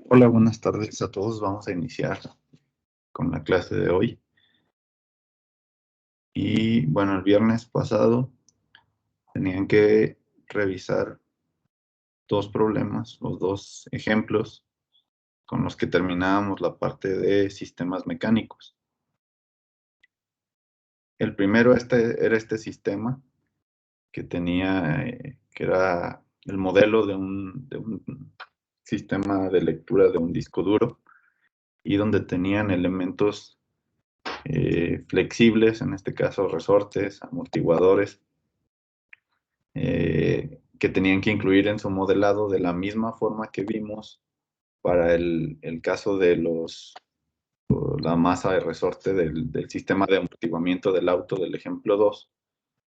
Hola, buenas tardes a todos. Vamos a iniciar con la clase de hoy. Y bueno, el viernes pasado tenían que revisar dos problemas o dos ejemplos con los que terminábamos la parte de sistemas mecánicos. El primero era este sistema que tenía, que era el modelo de un sistema de lectura de un disco duro y donde tenían elementos flexibles, en este caso resortes, amortiguadores, que tenían que incluir en su modelado de la misma forma que vimos para el caso de la masa de resorte del sistema de amortiguamiento del auto del ejemplo 2,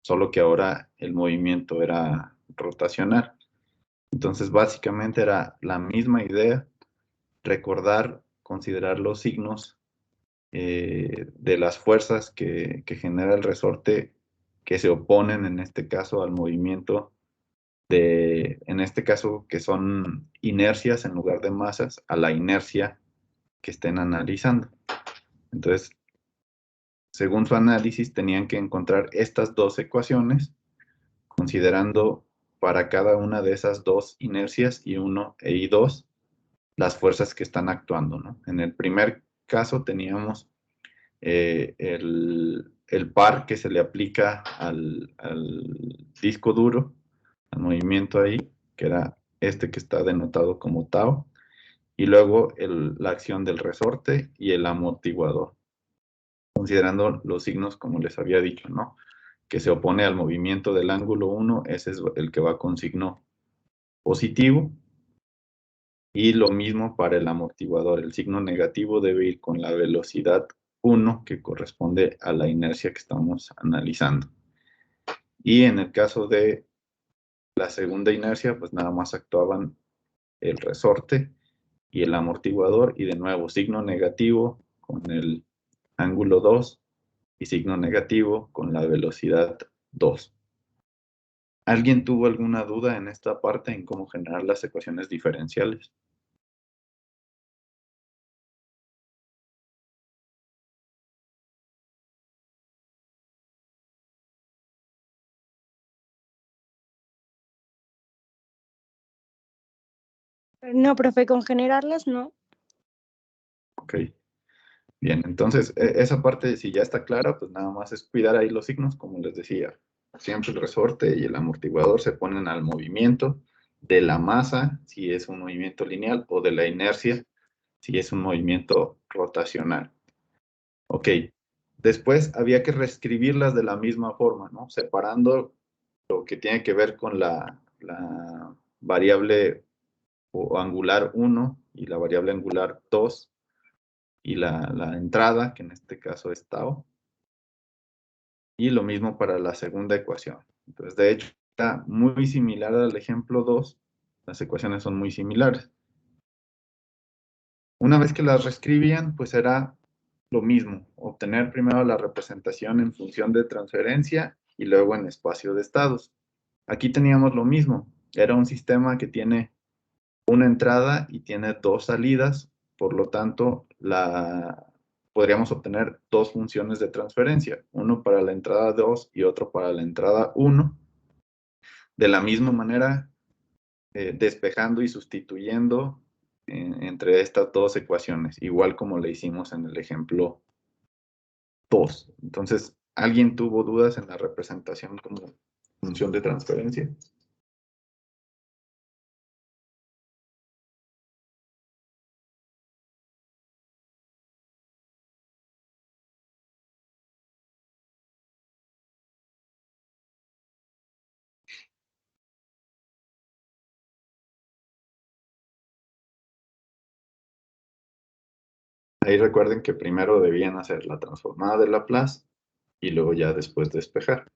solo que ahora el movimiento era rotacional. Entonces, básicamente era la misma idea, recordar, considerar los signos de las fuerzas que genera el resorte que se oponen, en este caso, al movimiento en este caso, que son inercias en lugar de masas, a la inercia que estén analizando. Entonces, según su análisis, tenían que encontrar estas dos ecuaciones, considerando para cada una de esas dos inercias, I1 e I2, las fuerzas que están actuando, ¿no? En el primer caso teníamos el par que se le aplica al disco duro, al movimiento ahí, que era este que está denotado como tau, y luego la acción del resorte y el amortiguador, considerando los signos como les había dicho, ¿no? Que se opone al movimiento del ángulo 1, ese es el que va con signo positivo, y lo mismo para el amortiguador, el signo negativo debe ir con la velocidad 1, que corresponde a la inercia que estamos analizando. Y en el caso de la segunda inercia, pues nada más actuaban el resorte y el amortiguador, y de nuevo signo negativo con el ángulo 2 y signo negativo con la velocidad 2. ¿Alguien tuvo alguna duda en esta parte en cómo generar las ecuaciones diferenciales? No, profe, con generarlas no. Ok, bien, entonces esa parte, si ya está clara, pues nada más es cuidar ahí los signos, como les decía. Siempre el resorte y el amortiguador se ponen al movimiento de la masa, si es un movimiento lineal, o de la inercia, si es un movimiento rotacional. Ok, después había que reescribirlas de la misma forma, ¿no? Separando lo que tiene que ver con la variable o angular 1 y la variable angular 2 y la entrada, que en este caso es tau, y lo mismo para la segunda ecuación. Entonces, de hecho, está muy similar al ejemplo 2, las ecuaciones son muy similares. Una vez que las reescribían, pues era lo mismo, obtener primero la representación en función de transferencia y luego en espacio de estados. Aquí teníamos lo mismo, era un sistema que tiene una entrada y tiene dos salidas, por lo tanto, podríamos obtener dos funciones de transferencia, uno para la entrada 2 y otro para la entrada 1. De la misma manera, despejando y sustituyendo entre estas dos ecuaciones, igual como le hicimos en el ejemplo 2. Entonces, ¿alguien tuvo dudas en la representación como función de transferencia? Ahí recuerden que primero debían hacer la transformada de Laplace y luego ya después despejar.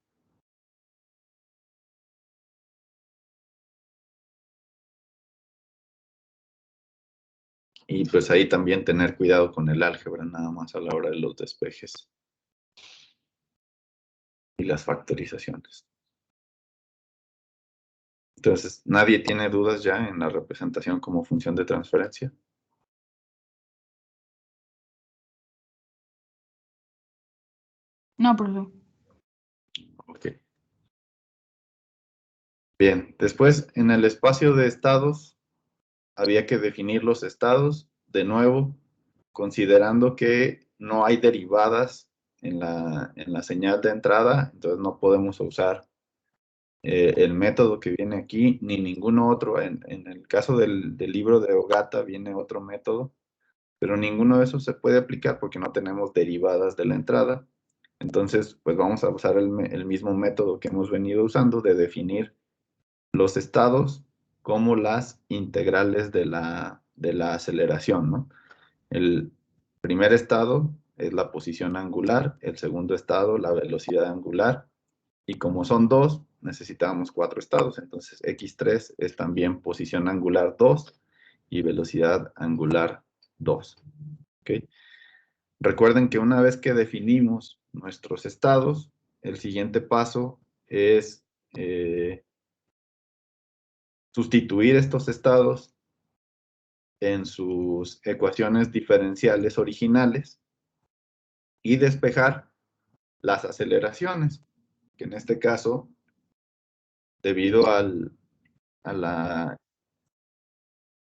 Y pues ahí también tener cuidado con el álgebra, nada más a la hora de los despejes y las factorizaciones. Entonces, ¿nadie tiene dudas ya en la representación como función de transferencia? No, profe. Ok. Bien, después en el espacio de estados había que definir los estados de nuevo, considerando que no hay derivadas en la señal de entrada, entonces no podemos usar el método que viene aquí, ni ninguno otro. En el caso del libro de Ogata viene otro método, pero ninguno de esos se puede aplicar porque no tenemos derivadas de la entrada. Entonces, pues vamos a usar el mismo método que hemos venido usando de definir los estados como las integrales de la aceleración, ¿no? El primer estado es la posición angular, el segundo estado la velocidad angular, y como son dos, necesitamos 4 estados, entonces x3 es también posición angular 2 y velocidad angular 2. ¿Okay? Recuerden que una vez que definimos nuestros estados, el siguiente paso es sustituir estos estados en sus ecuaciones diferenciales originales y despejar las aceleraciones, que en este caso, debido a la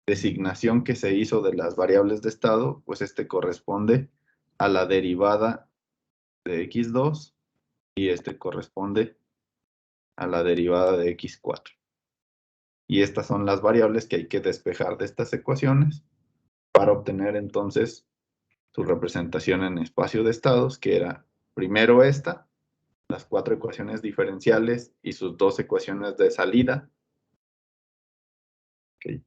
designación que se hizo de las variables de estado, pues este corresponde a la derivada de x2 y este corresponde a la derivada de x4. Y estas son las variables que hay que despejar de estas ecuaciones para obtener entonces su representación en espacio de estados, que era primero esta, las 4 ecuaciones diferenciales y sus 2 ecuaciones de salida. Okay.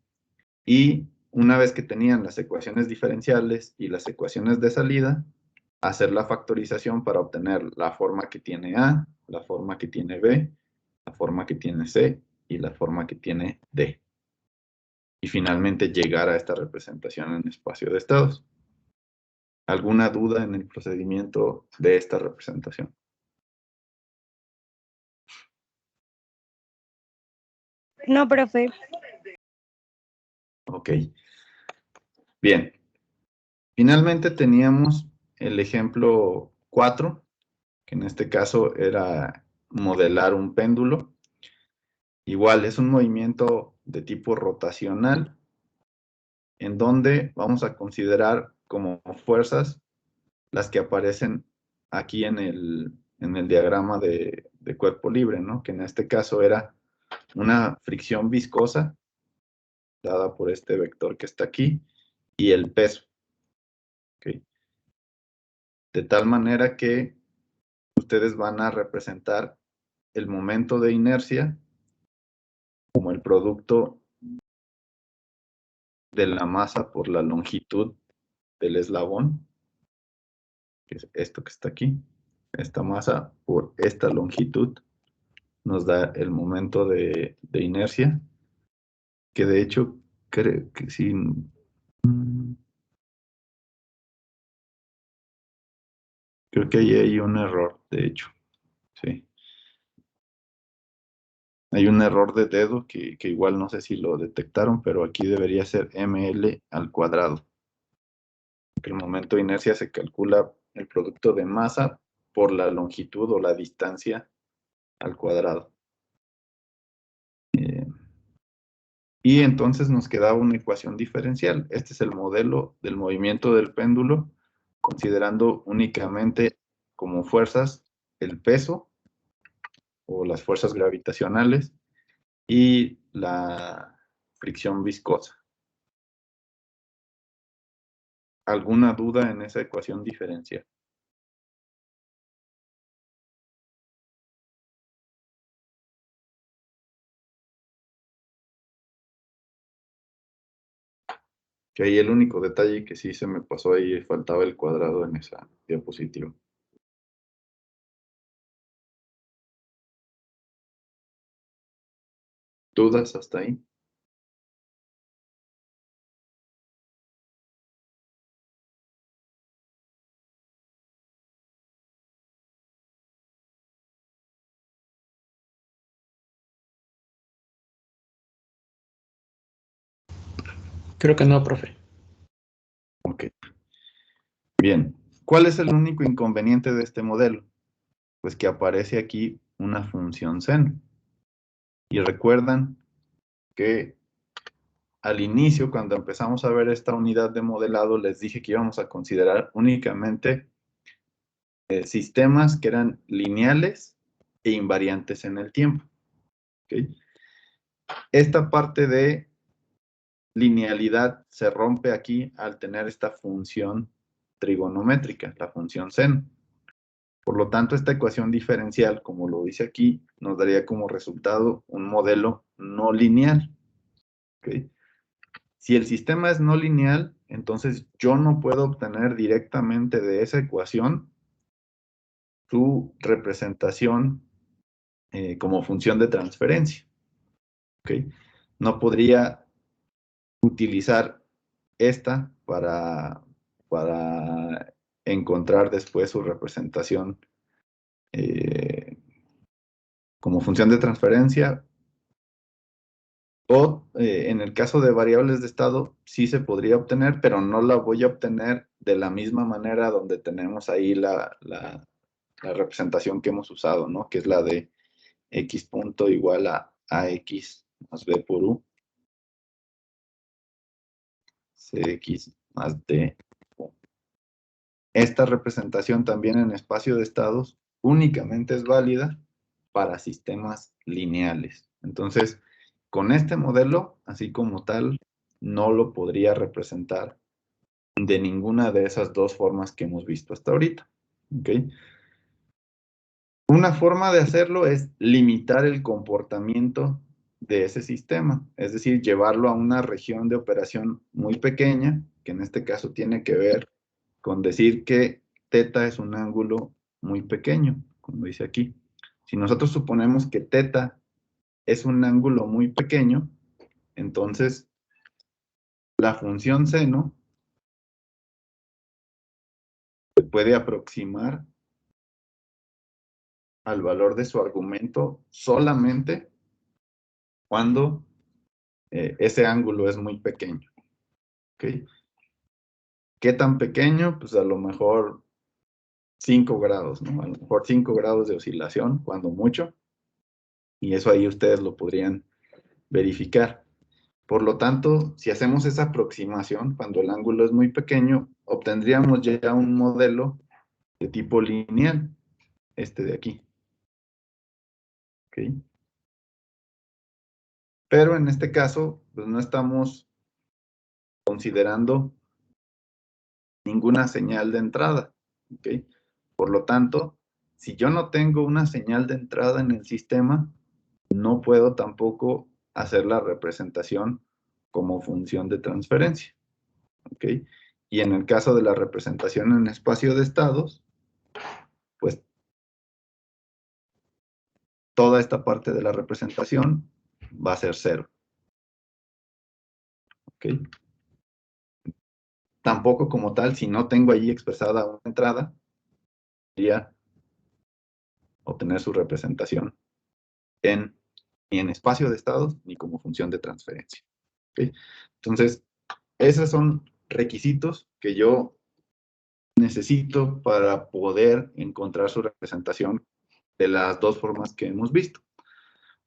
Y una vez que tenían las ecuaciones diferenciales y las ecuaciones de salida, hacer la factorización para obtener la forma que tiene A, la forma que tiene B, la forma que tiene C y la forma que tiene D. Y finalmente llegar a esta representación en espacio de estados. ¿Alguna duda en el procedimiento de esta representación? No, profe. Ok. Bien. Finalmente teníamos el ejemplo 4, que en este caso era modelar un péndulo. Igual es un movimiento de tipo rotacional, en donde vamos a considerar como fuerzas las que aparecen aquí en el diagrama de cuerpo libre, ¿no? Que en este caso era una fricción viscosa, dada por este vector que está aquí, y el peso. ¿Okay? De tal manera que ustedes van a representar el momento de inercia como el producto de la masa por la longitud del eslabón, que es esto que está aquí. Esta masa por esta longitud nos da el momento de inercia, que de hecho creo que sí. Creo que ahí hay un error, de hecho. Sí. Hay un error de dedo que igual no sé si lo detectaron, pero aquí debería ser ml al cuadrado. El momento de inercia se calcula el producto de masa por la longitud o la distancia al cuadrado. Y entonces nos quedaba una ecuación diferencial. Este es el modelo del movimiento del péndulo, considerando únicamente como fuerzas el peso o las fuerzas gravitacionales y la fricción viscosa. ¿Alguna duda en esa ecuación diferencial? Que ahí el único detalle que sí se me pasó ahí, faltaba el cuadrado en esa diapositiva. ¿Dudas hasta ahí? Creo que no, profe. Ok. Bien. ¿Cuál es el único inconveniente de este modelo? pues que aparece aquí una función seno. Y recuerdan que al inicio, cuando empezamos a ver esta unidad de modelado, les dije que íbamos a considerar únicamente sistemas que eran lineales e invariantes en el tiempo. ¿Okay? Esta parte de linealidad se rompe aquí al tener esta función trigonométrica, la función seno. Por lo tanto, esta ecuación diferencial, como lo dice aquí, nos daría como resultado un modelo no lineal. ¿Okay? Si el sistema es no lineal, entonces yo no puedo obtener directamente de esa ecuación su representación como función de transferencia. ¿Okay? No podría utilizar esta para encontrar después su representación como función de transferencia. O en el caso de variables de estado, sí se podría obtener, pero no la voy a obtener de la misma manera donde tenemos ahí la representación que hemos usado, ¿no? Que es la de x punto igual a ax más b por u, cx más d. Esta representación también en espacio de estados únicamente es válida para sistemas lineales. Entonces, con este modelo, así como tal, no lo podría representar de ninguna de esas dos formas que hemos visto hasta ahorita. ¿Okay? Una forma de hacerlo es limitar el comportamiento de ese sistema, es decir, llevarlo a una región de operación muy pequeña, que en este caso tiene que ver con decir que θ es un ángulo muy pequeño, como dice aquí. Si nosotros suponemos que θ es un ángulo muy pequeño, entonces la función seno se puede aproximar al valor de su argumento solamente cuando ese ángulo es muy pequeño. ¿Okay? ¿Qué tan pequeño? Pues a lo mejor 5 grados, ¿no? A lo mejor 5 grados de oscilación, cuando mucho. Y eso ahí ustedes lo podrían verificar. Por lo tanto, si hacemos esa aproximación, cuando el ángulo es muy pequeño, obtendríamos ya un modelo de tipo lineal, este de aquí. ¿Okay? Pero en este caso, pues no estamos considerando ninguna señal de entrada. ¿Okay? Por lo tanto, si yo no tengo una señal de entrada en el sistema, no puedo tampoco hacer la representación como función de transferencia. ¿Okay? Y en el caso de la representación en espacio de estados, pues toda esta parte de la representación va a ser 0. ¿Okay? Tampoco como tal, si no tengo allí expresada una entrada, podría obtener su representación ni en espacio de estados ni como función de transferencia. ¿Okay? Entonces, esos son requisitos que yo necesito para poder encontrar su representación de las dos formas que hemos visto.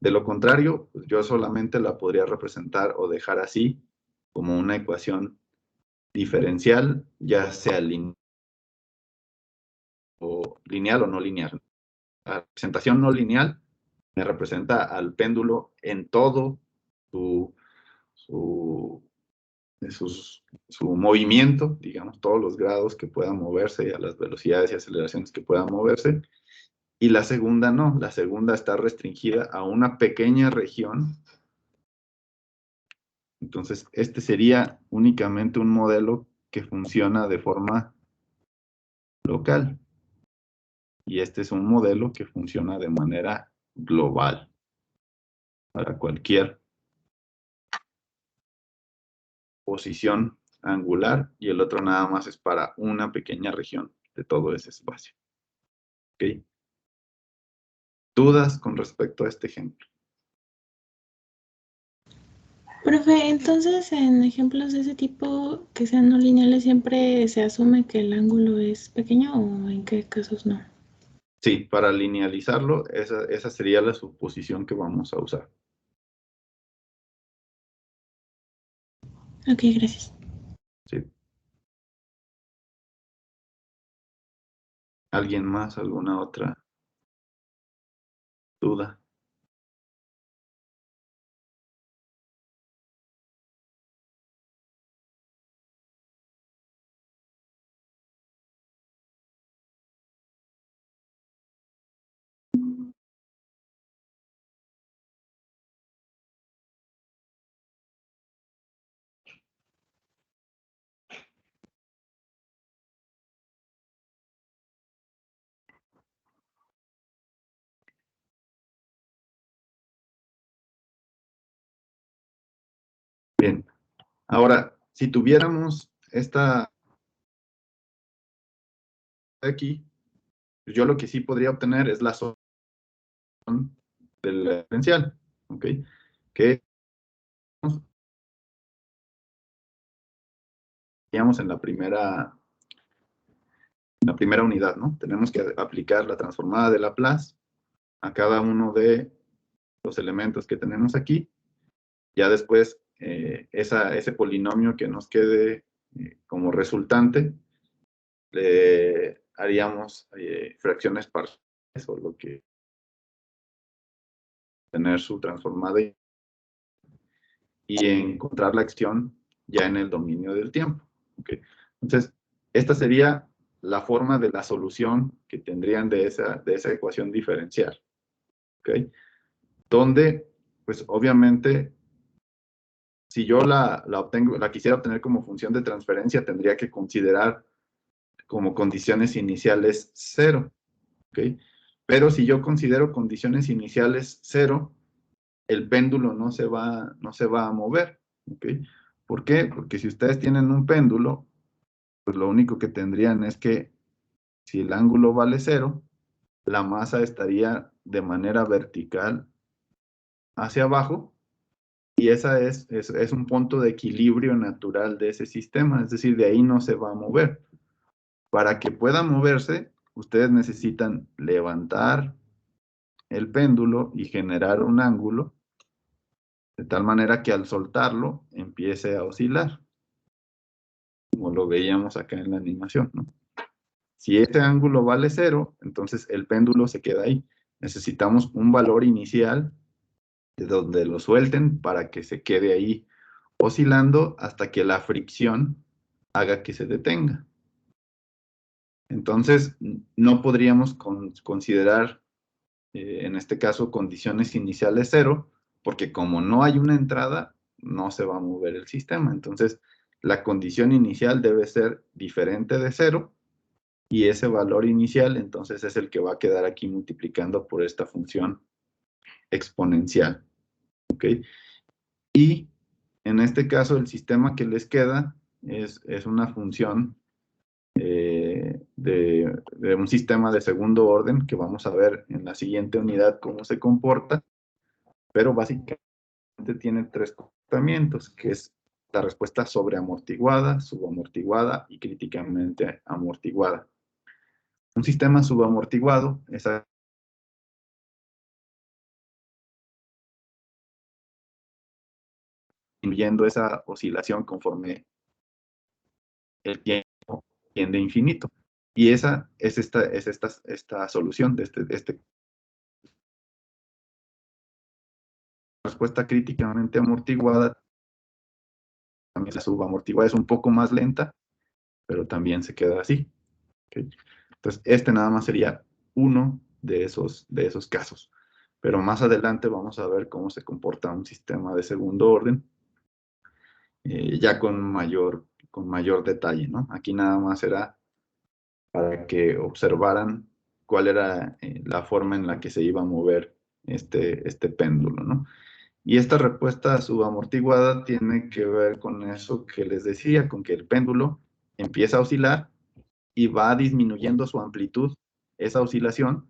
De lo contrario, pues yo solamente la podría representar o dejar así como una ecuación diferencial, ya sea lineal o no lineal. La representación no lineal me representa al péndulo en todo su movimiento, digamos, todos los grados que pueda moverse, a las velocidades y aceleraciones que pueda moverse. Y la segunda no, la segunda está restringida a una pequeña región. Entonces, este sería únicamente un modelo que funciona de forma local. Y este es un modelo que funciona de manera global para cualquier posición angular, y el otro nada más es para una pequeña región de todo ese espacio. ¿Ok? ¿Dudas con respecto a este ejemplo? Profe, entonces en ejemplos de ese tipo que sean no lineales siempre se asume que el ángulo es pequeño, ¿o en qué casos no? Sí, para linealizarlo, esa sería la suposición que vamos a usar. Ok, gracias. Sí. ¿Alguien más? ¿Alguna otra duda? Bien. Ahora, si tuviéramos esta aquí, yo lo que sí podría obtener es la solución del diferencial, ¿ok? Que digamos en la primera unidad, ¿no? Tenemos que aplicar la transformada de Laplace a cada uno de los elementos que tenemos aquí. Ya después, ese polinomio que nos quede como resultante, le haríamos fracciones parciales, o lo que tener su transformada y encontrar la acción ya en el dominio del tiempo. ¿Okay? Entonces, esta sería la forma de la solución que tendrían de esa ecuación diferencial. ¿Okay? Donde, pues obviamente, si yo la quisiera obtener como función de transferencia, tendría que considerar como condiciones iniciales 0. ¿Okay? Pero si yo considero condiciones iniciales 0, el péndulo no se va a mover. ¿Okay? ¿Por qué? Porque si ustedes tienen un péndulo, pues lo único que tendrían es que si el ángulo vale 0, la masa estaría de manera vertical hacia abajo, y esa es un punto de equilibrio natural de ese sistema, es decir, de ahí no se va a mover. Para que pueda moverse, ustedes necesitan levantar el péndulo y generar un ángulo, de tal manera que al soltarlo empiece a oscilar, como lo veíamos acá en la animación, ¿no? Si ese ángulo vale 0, entonces el péndulo se queda ahí. Necesitamos un valor inicial de donde lo suelten para que se quede ahí oscilando hasta que la fricción haga que se detenga. Entonces, no podríamos considerar, en este caso, condiciones iniciales 0, porque como no hay una entrada, no se va a mover el sistema. Entonces, la condición inicial debe ser diferente de 0, y ese valor inicial, entonces, es el que va a quedar aquí multiplicando por esta función exponencial. ¿Ok? Y en este caso, el sistema que les queda es una función de un sistema de segundo orden, que vamos a ver en la siguiente unidad cómo se comporta, pero básicamente tiene 3 comportamientos, que es la respuesta sobreamortiguada, subamortiguada y críticamente amortiguada. Un sistema subamortiguado es disminuyendo esa oscilación conforme el tiempo tiende a infinito. Y esa es esta solución de este respuesta críticamente amortiguada. También la subamortiguada es un poco más lenta, pero también se queda así. ¿Okay? Entonces, este nada más sería uno de esos casos. Pero más adelante vamos a ver cómo se comporta un sistema de segundo orden, ya con mayor detalle, ¿no? Aquí nada más era para que observaran cuál era la forma en la que se iba a mover este péndulo, ¿no? Y esta respuesta subamortiguada tiene que ver con eso que les decía, con que el péndulo empieza a oscilar y va disminuyendo su amplitud, esa oscilación,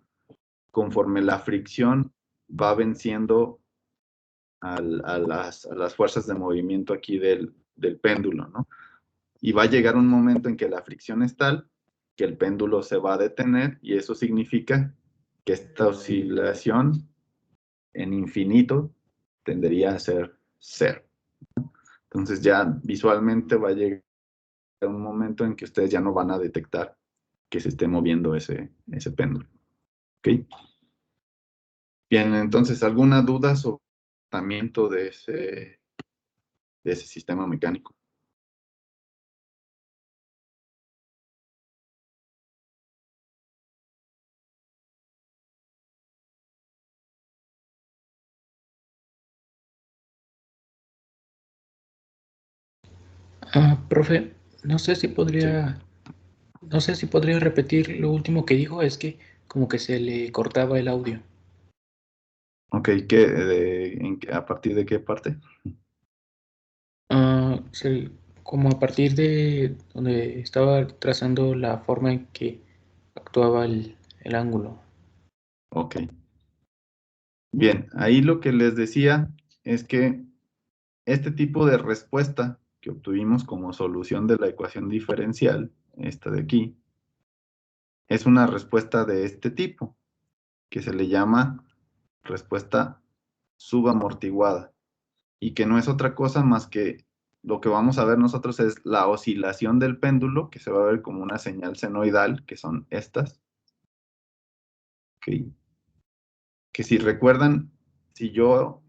conforme la fricción va venciendo a las fuerzas de movimiento aquí del péndulo, ¿no? Y va a llegar un momento en que la fricción es tal que el péndulo se va a detener y eso significa que esta oscilación en infinito tendería a ser 0. Entonces ya visualmente va a llegar un momento en que ustedes ya no van a detectar que se esté moviendo ese péndulo. ¿Ok? Bien, entonces, ¿alguna duda sobre el tratamiento de ese sistema mecánico? Profe, no sé si podría, no sé si podría repetir lo último que dijo, es que como que se le cortaba el audio. Ok, ¿a partir de qué parte? Como a partir de donde estaba trazando la forma en que actuaba el ángulo. Ok. Bien, ahí lo que les decía es que este tipo de respuesta que obtuvimos como solución de la ecuación diferencial, esta de aquí, es una respuesta de este tipo, que se le llama respuesta subamortiguada, y que no es otra cosa más que lo que vamos a ver nosotros es la oscilación del péndulo, que se va a ver como una señal senoidal, que son estas. Okay. Que si recuerdan, si yo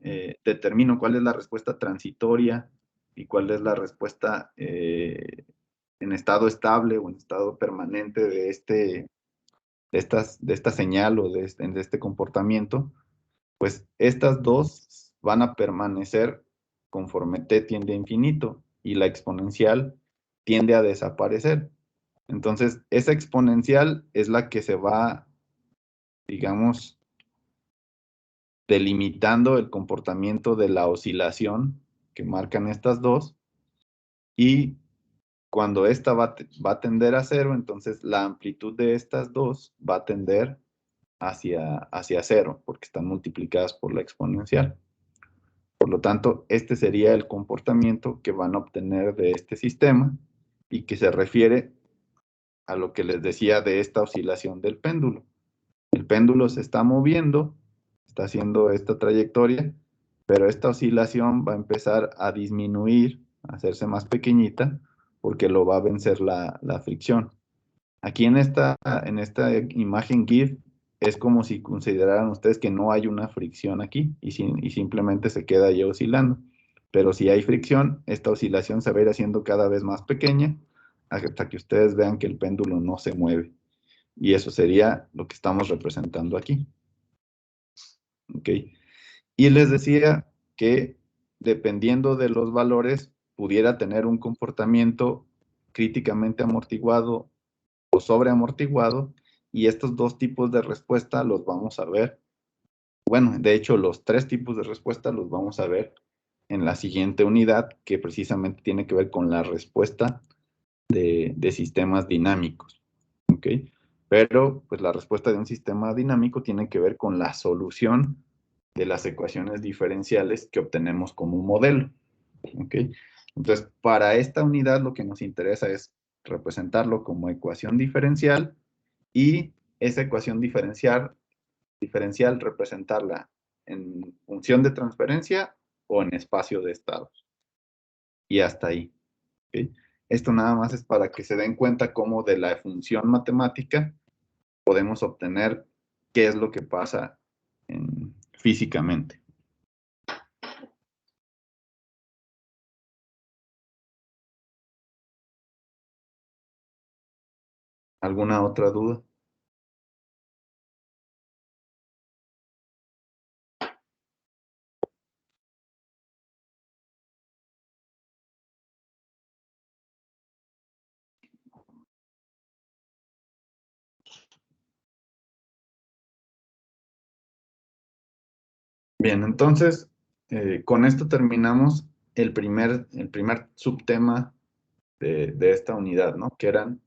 determino cuál es la respuesta transitoria y cuál es la respuesta en estado estable o en estado permanente de esta señal o de este comportamiento, pues estas dos van a permanecer conforme t tiende a infinito y la exponencial tiende a desaparecer. Entonces, esa exponencial es la que se va, digamos, delimitando el comportamiento de la oscilación que marcan estas dos, y cuando esta va a tender a 0, entonces la amplitud de estas dos va a tender hacia 0, porque están multiplicadas por la exponencial. Por lo tanto, este sería el comportamiento que van a obtener de este sistema y que se refiere a lo que les decía de esta oscilación del péndulo. El péndulo se está moviendo, está haciendo esta trayectoria, pero esta oscilación va a empezar a disminuir, a hacerse más pequeñita, porque lo va a vencer la fricción. Aquí en esta imagen GIF es como si consideraran ustedes que no hay una fricción aquí y simplemente se queda ahí oscilando. Pero si hay fricción, esta oscilación se va a ir haciendo cada vez más pequeña hasta que ustedes vean que el péndulo no se mueve. Y eso sería lo que estamos representando aquí. ¿Ok? Y les decía que dependiendo de los valores, pudiera tener un comportamiento críticamente amortiguado o sobreamortiguado, y estos dos tipos de respuesta los vamos a ver. Bueno, de hecho, los tres tipos de respuesta los vamos a ver en la siguiente unidad, que precisamente tiene que ver con la respuesta de sistemas dinámicos. ¿Ok? Pero, pues la respuesta de un sistema dinámico tiene que ver con la solución de las ecuaciones diferenciales que obtenemos como un modelo. ¿Ok? Entonces, para esta unidad lo que nos interesa es representarlo como ecuación diferencial y esa ecuación diferencial representarla en función de transferencia o en espacio de estados. Y hasta ahí. ¿Ok? Esto nada más es para que se den cuenta cómo de la función matemática podemos obtener qué es lo que pasa físicamente. ¿Alguna otra duda? Bien, entonces, con esto terminamos el primer subtema de esta unidad, ¿no? Que eran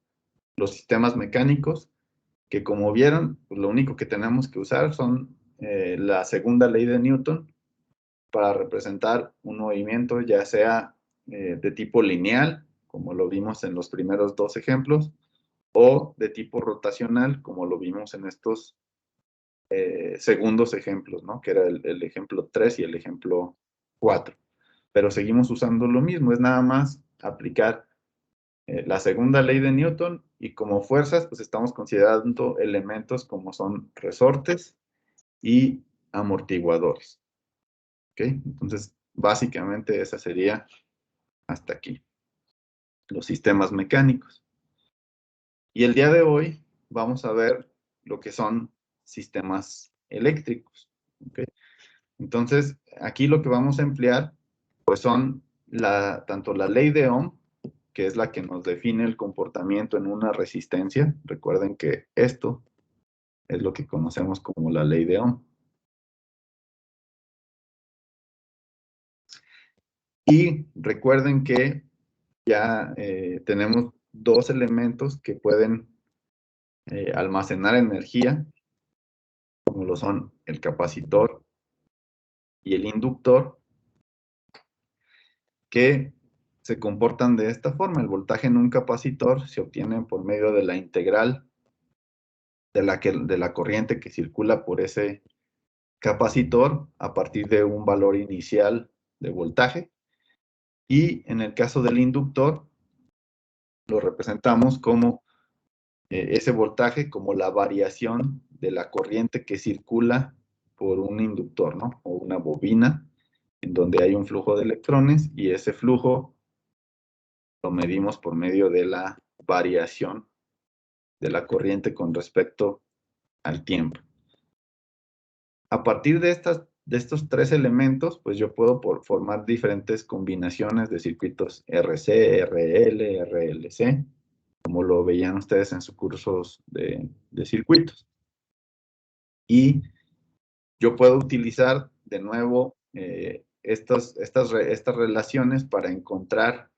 los sistemas mecánicos, que como vieron, pues lo único que tenemos que usar son la segunda ley de Newton para representar un movimiento, ya sea de tipo lineal, como lo vimos en los primeros dos ejemplos, o de tipo rotacional, como lo vimos en estos segundos ejemplos, ¿no? Que era el ejemplo 3 y el ejemplo 4. Pero seguimos usando lo mismo, es nada más aplicar la segunda ley de Newton, y como fuerzas, pues estamos considerando elementos como son resortes y amortiguadores. ¿Ok? Entonces, básicamente esa sería hasta aquí, los sistemas mecánicos. Y el día de hoy vamos a ver lo que son sistemas eléctricos. ¿Ok? Entonces, aquí lo que vamos a emplear, pues son tanto la ley de Ohm, que es la que nos define el comportamiento en una resistencia. Recuerden que esto es lo que conocemos como la ley de Ohm. Y recuerden que ya tenemos dos elementos que pueden almacenar energía, como lo son el capacitor y el inductor, que se comportan de esta forma. El voltaje en un capacitor se obtiene por medio de la integral de la corriente que circula por ese capacitor a partir de un valor inicial de voltaje. Y en el caso del inductor, lo representamos como ese voltaje como la variación de la corriente que circula por un inductor, ¿no? O una bobina en donde hay un flujo de electrones, y ese flujo lo medimos por medio de la variación de la corriente con respecto al tiempo. A partir de estos tres elementos, pues yo puedo formar diferentes combinaciones de circuitos RC, RL, RLC, como lo veían ustedes en sus cursos de circuitos. Y yo puedo utilizar de nuevo estas relaciones para encontrar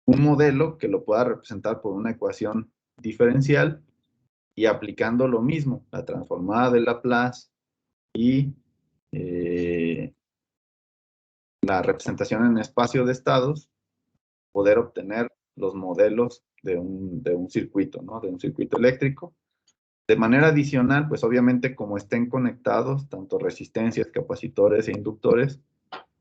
un modelo que lo pueda representar por una ecuación diferencial, y aplicando lo mismo, la transformada de Laplace y la representación en espacio de estados, poder obtener los modelos de un circuito, ¿no? De un circuito eléctrico. De manera adicional, pues obviamente como estén conectados, tanto resistencias, capacitores e inductores,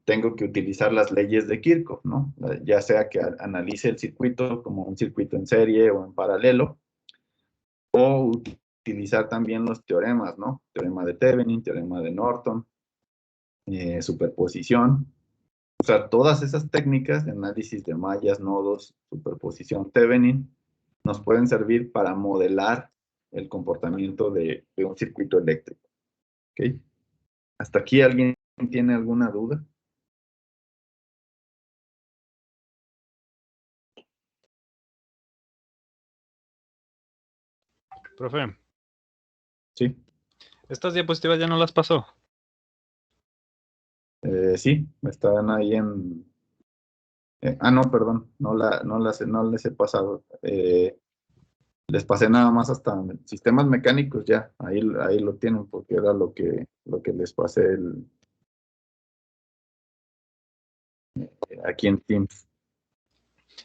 tengo que utilizar las leyes de Kirchhoff, ¿no? Ya sea que analice el circuito como un circuito en serie o en paralelo, o utilizar también los teoremas, ¿no? Teorema de Thevenin, teorema de Norton, superposición. Usar todas esas técnicas de análisis de mallas, nodos, superposición, Thevenin, nos pueden servir para modelar el comportamiento de un circuito eléctrico. ¿Okay? ¿Hasta aquí alguien tiene alguna duda? Profe, Sí. estas diapositivas ya no las pasó. Sí, están ahí en... no, perdón, no les he pasado. Les pasé nada más hasta sistemas mecánicos ya. Ahí lo tienen, porque era lo que les pasé aquí en Teams.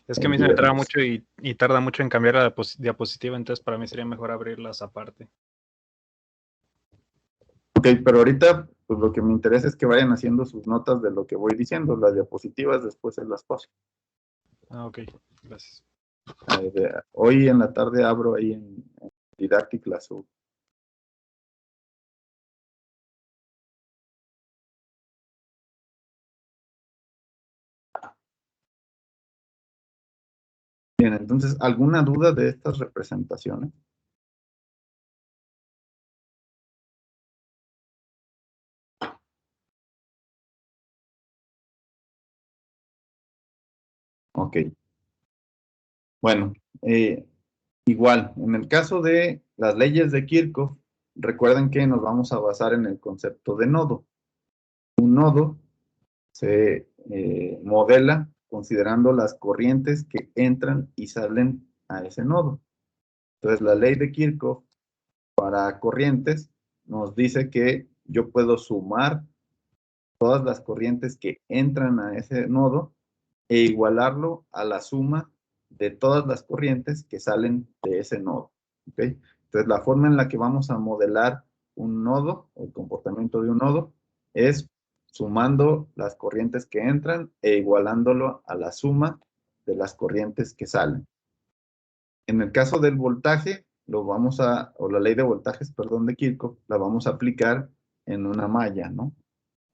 Es que a mí se me traba mucho y tarda mucho en cambiar la diapositiva, entonces para mí sería mejor abrirlas aparte. Ok, pero ahorita pues lo que me interesa es que vayan haciendo sus notas de lo que voy diciendo. Las diapositivas después se las paso. Ah, ok, gracias. Hoy en la tarde abro ahí en Didactic Classroom. Bien, entonces, ¿alguna duda de estas representaciones? Ok. Bueno, igual, en el caso de las leyes de Kirchhoff, recuerden que nos vamos a basar en el concepto de nodo. Un nodo se modela considerando las corrientes que entran y salen a ese nodo. Entonces, la ley de Kirchhoff para corrientes nos dice que yo puedo sumar todas las corrientes que entran a ese nodo e igualarlo a la suma de todas las corrientes que salen de ese nodo. ¿Ok? Entonces, la forma en la que vamos a modelar un nodo, el comportamiento de un nodo, es sumando las corrientes que entran e igualándolo a la suma de las corrientes que salen. En el caso del voltaje, o la ley de voltajes, perdón, de Kirchhoff, la vamos a aplicar en una malla, ¿no?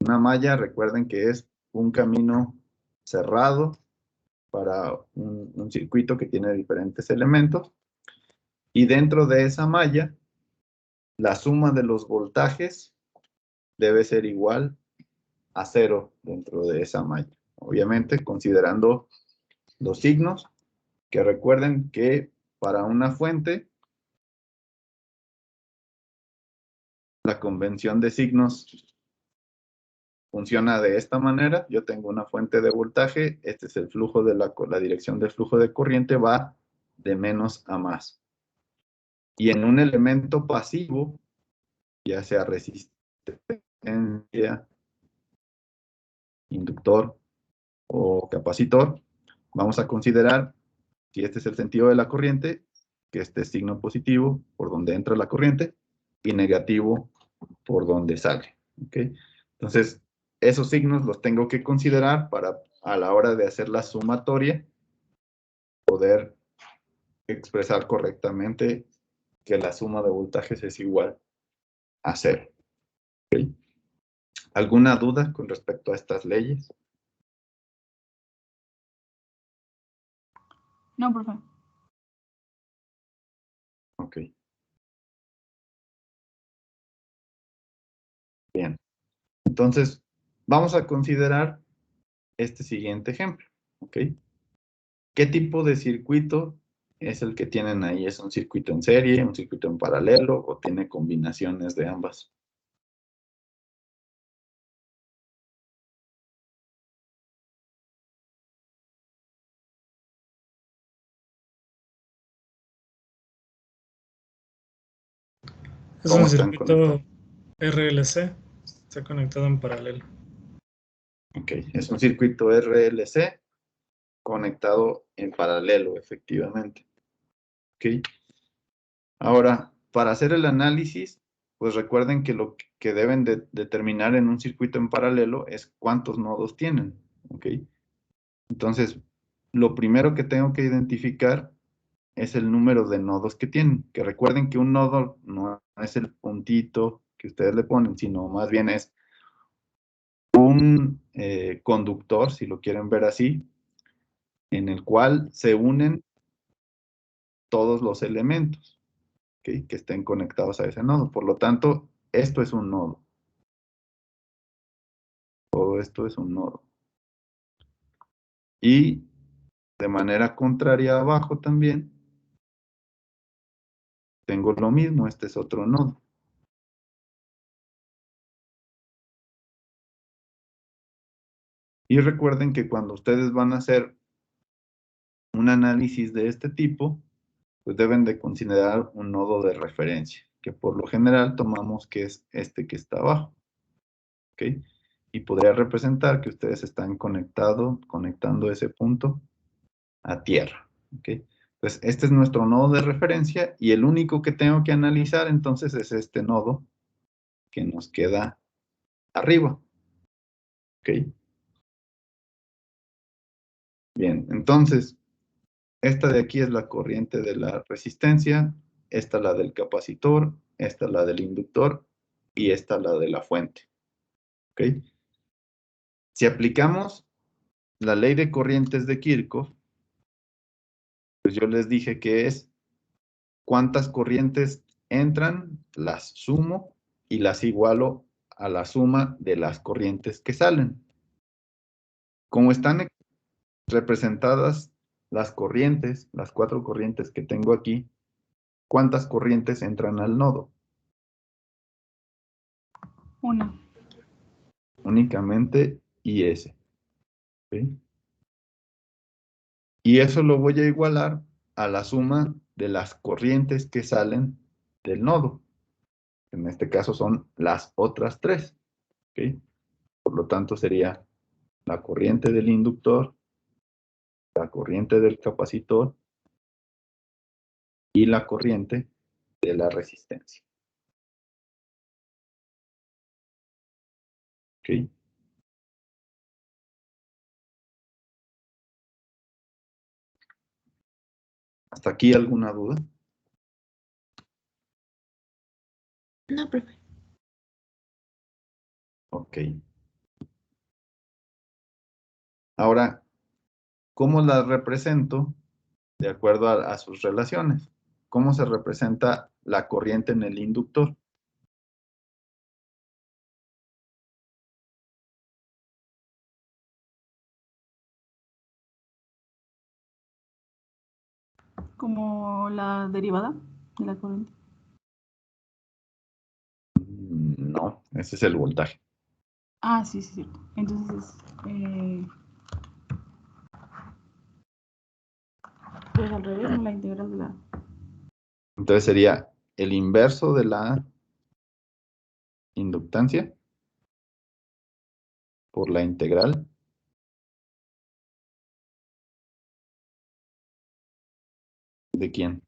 Una malla, recuerden que es un camino cerrado para un circuito que tiene diferentes elementos. Y dentro de esa malla, la suma de los voltajes debe ser igual a 0 dentro de esa malla. Obviamente, considerando los signos, que recuerden que para una fuente, la convención de signos funciona de esta manera. Yo tengo una fuente de voltaje, este es el flujo de la dirección del flujo de corriente, va de menos a más. Y en un elemento pasivo, ya sea resistencia, inductor o capacitor, vamos a considerar, si este es el sentido de la corriente, que este es signo positivo por donde entra la corriente y negativo por donde sale. ¿Ok? Entonces, esos signos los tengo que considerar para, a la hora de hacer la sumatoria, poder expresar correctamente que la suma de voltajes es igual a 0. ¿Ok? ¿Alguna duda con respecto a estas leyes? No, profe. Ok. Bien. Entonces, vamos a considerar este siguiente ejemplo. ¿Ok? ¿Qué tipo de circuito es el que tienen ahí? ¿Es un circuito en serie, un circuito en paralelo o tiene combinaciones de ambas? Es ¿Cómo un están conectados? circuito RLC, está conectado en paralelo. Ok, es un circuito RLC conectado en paralelo, efectivamente. Ok. Ahora, para hacer el análisis, pues recuerden que lo que deben de determinar en un circuito en paralelo es cuántos nodos tienen. Ok. Entonces, lo primero que tengo que identificar es el número de nodos que tienen. Que recuerden que un nodo no es el puntito que ustedes le ponen, sino más bien es un conductor, si lo quieren ver así, en el cual se unen todos los elementos, ¿okay?, que estén conectados a ese nodo. Por lo tanto, esto es un nodo. Todo esto es un nodo. Y de manera contraria abajo también, tengo lo mismo, este es otro nodo. Y recuerden que cuando ustedes van a hacer un análisis de este tipo, pues deben de considerar un nodo de referencia, que por lo general tomamos que es este que está abajo. ¿Ok? Y podría representar que ustedes están conectando ese punto a tierra. ¿Ok? Entonces, este es nuestro nodo de referencia y el único que tengo que analizar entonces es este nodo que nos queda arriba. ¿Ok? Bien, entonces, esta de aquí es la corriente de la resistencia, esta la del capacitor, esta la del inductor y esta la de la fuente. ¿Ok? Si aplicamos la ley de corrientes de Kirchhoff, pues yo les dije que es cuántas corrientes entran, las sumo y las igualo a la suma de las corrientes que salen. Como están representadas las corrientes, las 4 corrientes que tengo aquí, ¿cuántas corrientes entran al nodo? Una. Únicamente IS. ¿Sí? Y eso lo voy a igualar a la suma de las corrientes que salen del nodo. En este caso son las otras 3. ¿Ok? Por lo tanto sería la corriente del inductor la corriente del capacitor y la corriente de la resistencia. ¿Ok? ¿Hasta aquí alguna duda? No, profe. Ok. Ahora, ¿cómo las represento de acuerdo a sus relaciones? ¿Cómo se representa la corriente en el inductor? Como la derivada de la corriente. No, ese es el voltaje. Ah, sí, sí, cierto. Entonces, pues al revés, ¿no? La integral de la... Entonces sería el inverso de la inductancia por la integral ¿de quién?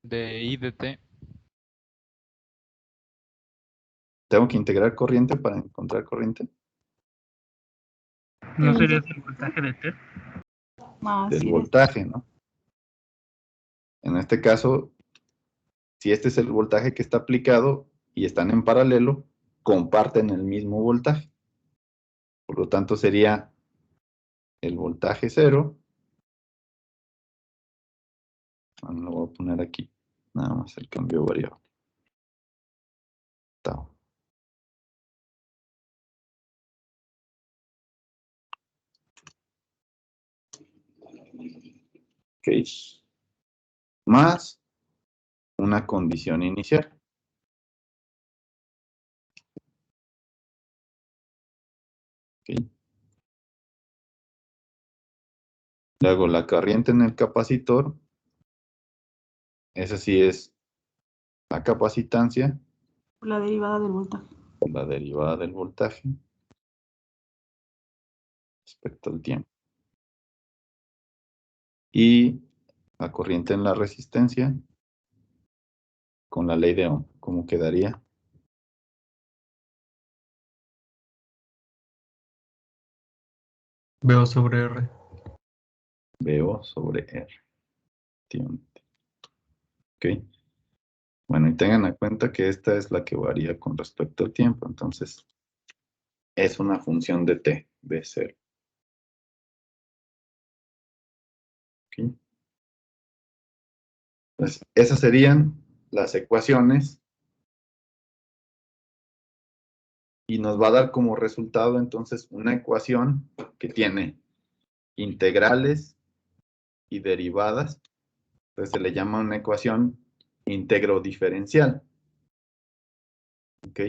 De I de T. ¿Tengo que integrar corriente para encontrar corriente? ¿No sería el voltaje de T? Más Del si voltaje, ¿no? En este caso, si este es el voltaje que está aplicado y están en paralelo, comparten el mismo voltaje. Por lo tanto, sería el voltaje cero. Lo voy a poner aquí. Nada más el cambio variable. Tau. Ok. Más una condición inicial. Ok. Luego la corriente en el capacitor. Esa sí es la capacitancia, la derivada del voltaje. la derivada del voltaje respecto al tiempo. Y la corriente en la resistencia con la ley de Ohm. ¿Cómo quedaría? Veo sobre R. VO sobre R. Efectivamente. Ok. Bueno, y tengan en cuenta que esta es la que varía con respecto al tiempo. Entonces, es una función de t, de 0. Ok. Entonces, esas serían las ecuaciones. Y nos va a dar como resultado entonces una ecuación que tiene integrales y derivadas. Entonces se le llama una ecuación íntegro diferencial. ¿Ok?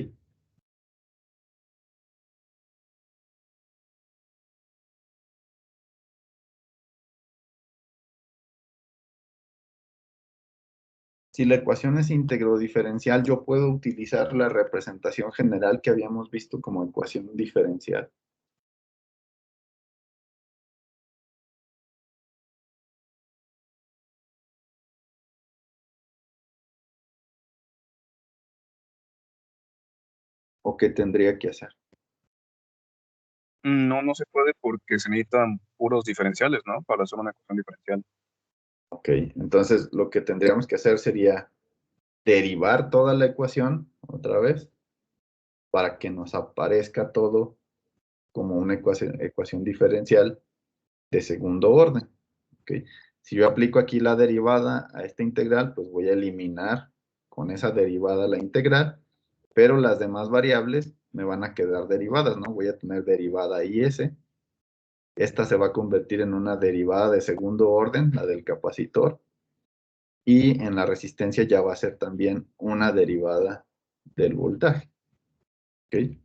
Si la ecuación es íntegro diferencial, yo puedo utilizar la representación general que habíamos visto como ecuación diferencial. ¿O qué tendría que hacer? No, no se puede porque se necesitan puros diferenciales, ¿no? Para hacer una ecuación diferencial. Ok, entonces lo que tendríamos que hacer sería derivar toda la ecuación otra vez para que nos aparezca todo como una ecuación diferencial de segundo orden. ¿Okay? Si yo aplico aquí la derivada a esta integral, pues voy a eliminar con esa derivada la integral, pero las demás variables me van a quedar derivadas, ¿no? Voy a tener derivada IS. Esta se va a convertir en una derivada de segundo orden, la del capacitor. Y en la resistencia ya va a ser también una derivada del voltaje. ¿Ok?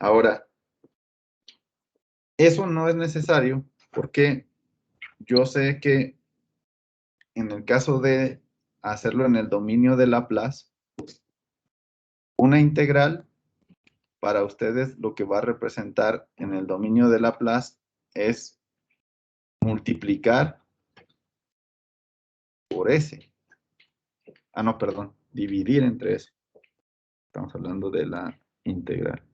Ahora, eso no es necesario porque yo sé que en el caso de hacerlo en el dominio de Laplace, una integral para ustedes lo que va a representar en el dominio de Laplace es multiplicar por S. Ah, no, perdón, dividir entre S. Estamos hablando de la integral.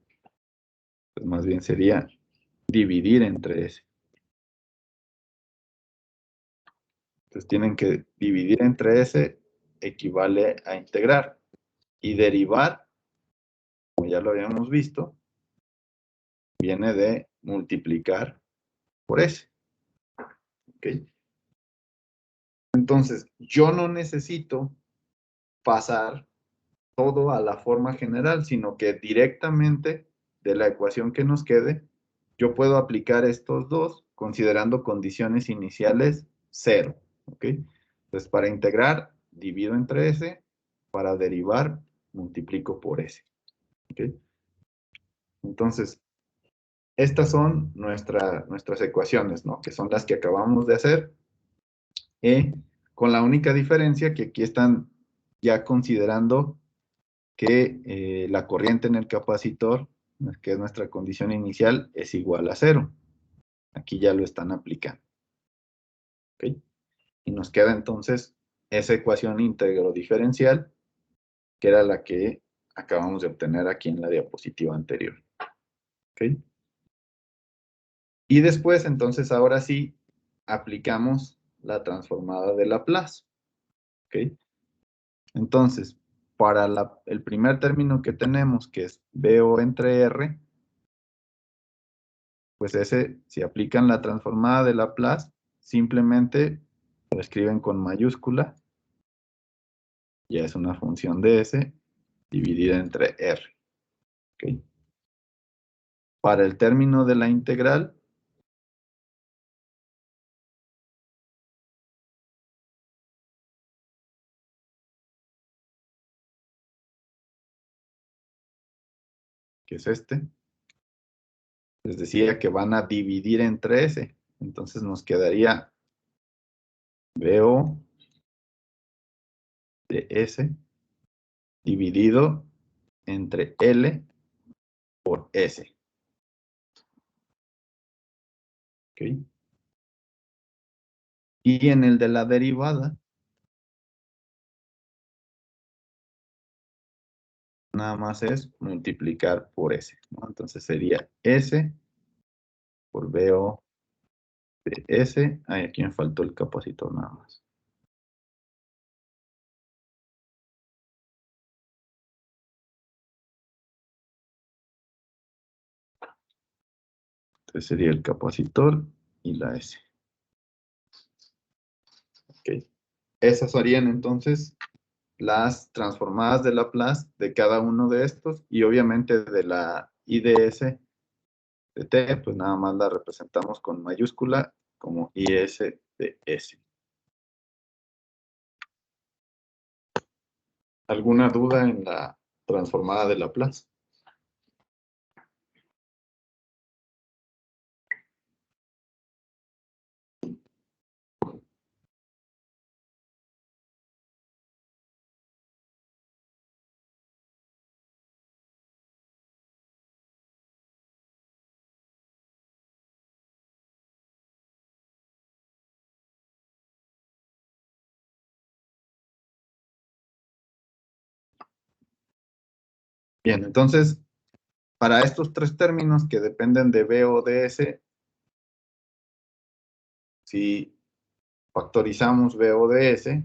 Pues más bien sería dividir entre S. Entonces tienen que dividir entre S equivale a integrar. Y derivar, como ya lo habíamos visto, viene de multiplicar por S. ¿Ok? Entonces, yo no necesito pasar todo a la forma general, sino que directamente de la ecuación que nos quede, yo puedo aplicar estos dos considerando condiciones iniciales 0. ¿Ok? Entonces, para integrar, divido entre S, para derivar, multiplico por S. ¿Ok? Entonces, estas son nuestras ecuaciones, ¿no? Que son las que acabamos de hacer, con la única diferencia que aquí están ya considerando que la corriente en el capacitor, que es nuestra condición inicial, es igual a 0. Aquí ya lo están aplicando. ¿Ok? Y nos queda entonces esa ecuación íntegro diferencial, que era la que acabamos de obtener aquí en la diapositiva anterior. ¿Ok? Y después, entonces, ahora sí, aplicamos la transformada de Laplace. ¿Ok? Entonces, para el primer término que tenemos, que es BO entre R, pues ese, si aplican la transformada de Laplace, simplemente lo escriben con mayúscula. Ya es una función de S dividida entre R. ¿Ok? Para el término de la integral, que es este, les decía que van a dividir entre S. Entonces nos quedaría BO de S dividido entre L por S. ¿Ok? Y en el de la derivada, nada más es multiplicar por S, ¿no? Entonces sería S por BO de S. Ay, aquí me faltó el capacitor nada más. Entonces sería el capacitor y la S. Ok. Esas serían entonces las transformadas de Laplace de cada uno de estos, y obviamente de la IDS de T, pues nada más la representamos con mayúscula como IS de S. ¿Alguna duda en la transformada de Laplace? Bien, entonces, para estos tres términos que dependen de B o de S, si factorizamos B o de S,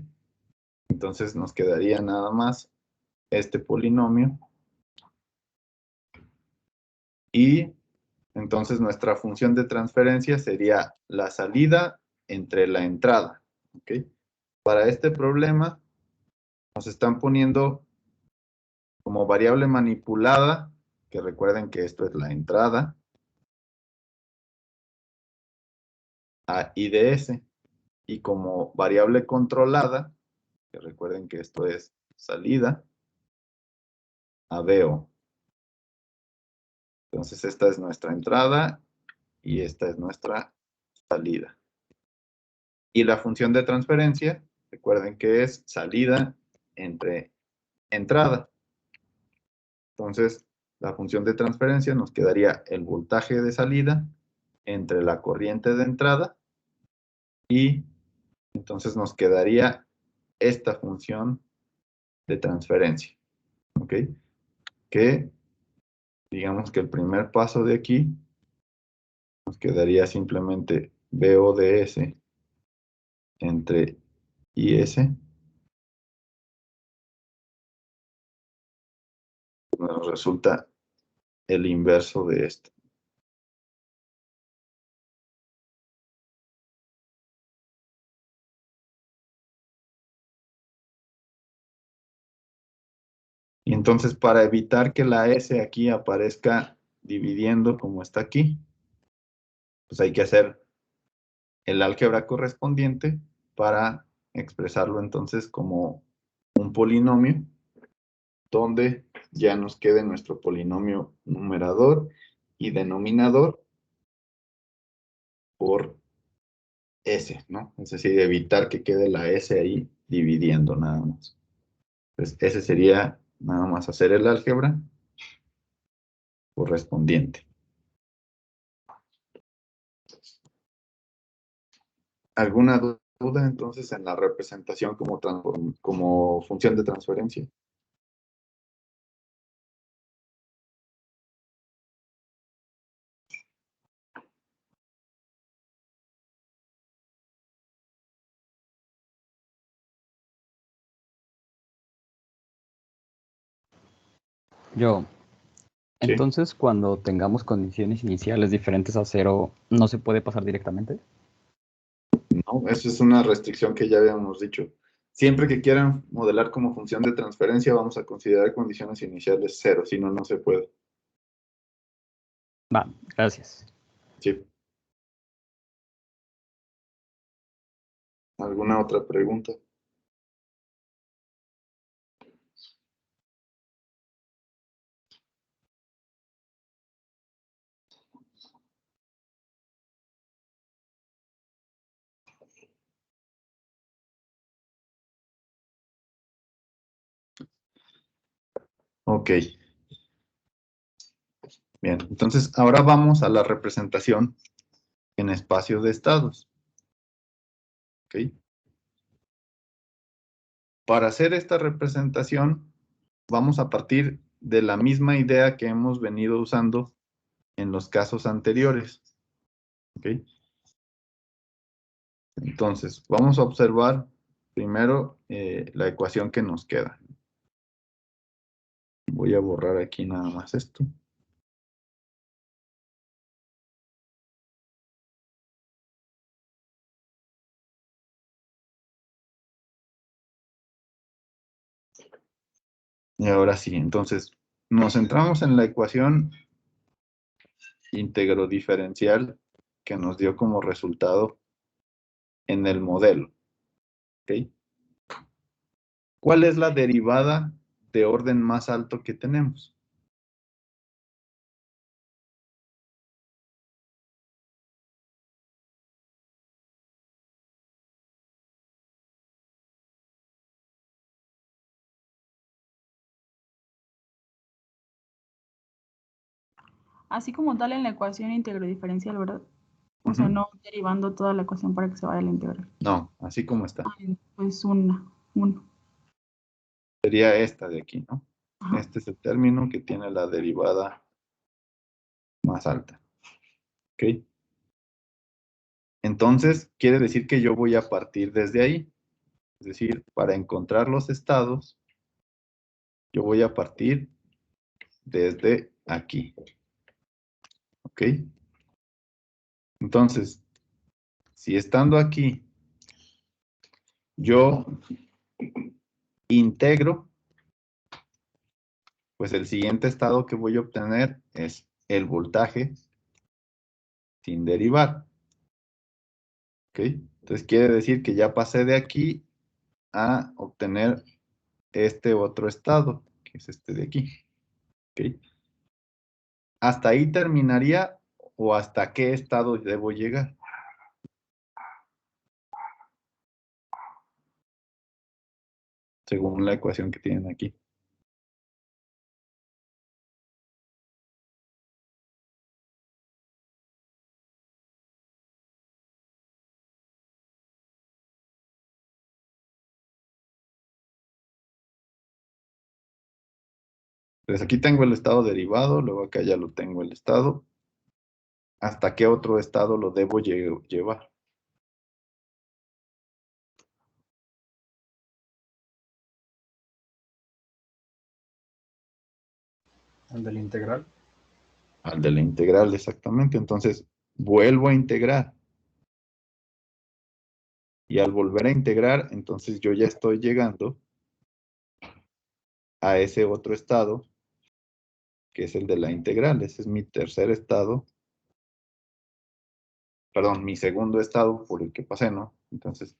entonces nos quedaría nada más este polinomio. Y entonces nuestra función de transferencia sería la salida entre la entrada. ¿Ok? Para este problema nos están poniendo como variable manipulada, que recuerden que esto es la entrada, a I de S. Y como variable controlada, que recuerden que esto es salida, a BO. Entonces, esta es nuestra entrada y esta es nuestra salida. Y la función de transferencia, recuerden que es salida entre entrada. Entonces, la función de transferencia nos quedaría el voltaje de salida entre la corriente de entrada y entonces nos quedaría esta función de transferencia. ¿Ok? Que digamos que el primer paso de aquí nos quedaría simplemente BODS entre IS. Nos resulta el inverso de esto. Y entonces, para evitar que la S aquí aparezca dividiendo como está aquí, pues hay que hacer el álgebra correspondiente para expresarlo entonces como un polinomio, donde ya nos quede nuestro polinomio numerador y denominador por S, ¿no? Es decir, evitar que quede la S ahí dividiendo nada más. Entonces, ese sería nada más hacer el álgebra correspondiente. ¿Alguna duda entonces en la representación como función de transferencia? Yo, Sí. entonces, cuando tengamos condiciones iniciales diferentes a 0, ¿no se puede pasar directamente? No, esa es una restricción que ya habíamos dicho. Siempre que quieran modelar como función de transferencia, vamos a considerar condiciones iniciales 0, si no, no se puede. Va, gracias. Sí. ¿Alguna otra pregunta? Ok. Bien, entonces ahora vamos a la representación en espacio de estados. ¿Ok? Para hacer esta representación, vamos a partir de la misma idea que hemos venido usando en los casos anteriores. ¿Ok? Entonces, vamos a observar primero la ecuación que nos queda. Voy a borrar aquí nada más esto. Y ahora sí, entonces, nos centramos en la ecuación íntegro diferencial que nos dio como resultado en el modelo. ¿Ok? ¿Cuál es la derivada de orden más alto que tenemos? Así como tal en la ecuación íntegro diferencial, ¿verdad? O sea, no derivando toda la ecuación para que se vaya a la integral. No, así como está. Pues uno. Sería esta de aquí, ¿no? Ajá. Este es el término que tiene la derivada más alta. ¿Ok? Entonces, quiere decir que yo voy a partir desde ahí. Es decir, para encontrar los estados, yo voy a partir desde aquí. ¿Ok? Entonces, si estando aquí, yo integro, pues el siguiente estado que voy a obtener es el voltaje sin derivar. ¿Ok? Entonces quiere decir que ya pasé de aquí a obtener este otro estado, que es este de aquí. ¿Ok? ¿hasta ahí terminaría o hasta qué estado debo llegar? Según la ecuación que tienen aquí. Entonces aquí tengo el estado derivado, luego acá ya lo tengo el estado. ¿Hasta qué otro estado lo debo llevar? ¿El del integral? Al de la integral, exactamente. Entonces, vuelvo a integrar. Y al volver a integrar, entonces yo ya estoy llegando a ese otro estado, que es el de la integral. Ese es mi tercer estado. Perdón, mi segundo estado por el que pasé, ¿no? Entonces,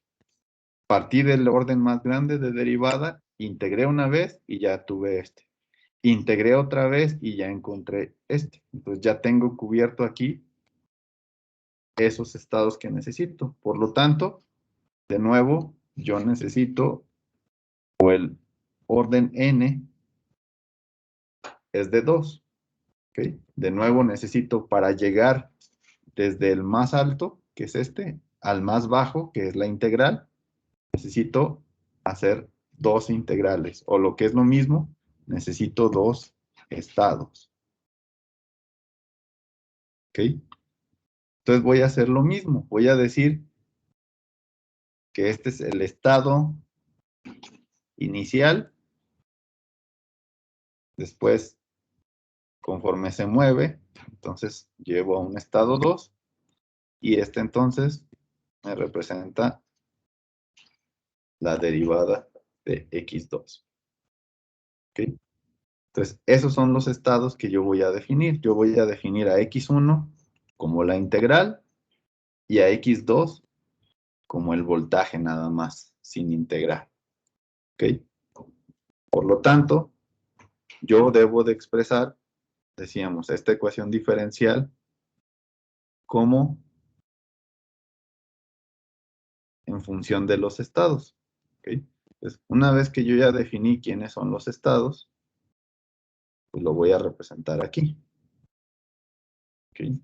partí del orden más grande de derivada, integré una vez y ya tuve este. Integré otra vez y ya encontré este. Entonces ya tengo cubierto aquí esos estados que necesito. Por lo tanto, de nuevo, yo necesito, o el orden n es de 2. ¿Okay? De nuevo necesito para llegar desde el más alto, que es este, al más bajo, que es la integral, necesito hacer dos integrales. O lo que es lo mismo, necesito dos estados. ¿Ok? Entonces voy a hacer lo mismo. Voy a decir que este es el estado inicial. Después, conforme se mueve, entonces llevo a un estado 2. Y este entonces me representa la derivada de x2. ¿Ok? Entonces, esos son los estados que yo voy a definir. Yo voy a definir a x1 como la integral y a x2 como el voltaje nada más, sin integrar. ¿Ok? Por lo tanto, yo debo de expresar, decíamos, esta ecuación diferencial como en función de los estados. ¿Ok? Entonces, una vez que yo ya definí quiénes son los estados, pues lo voy a representar aquí. ¿Ok?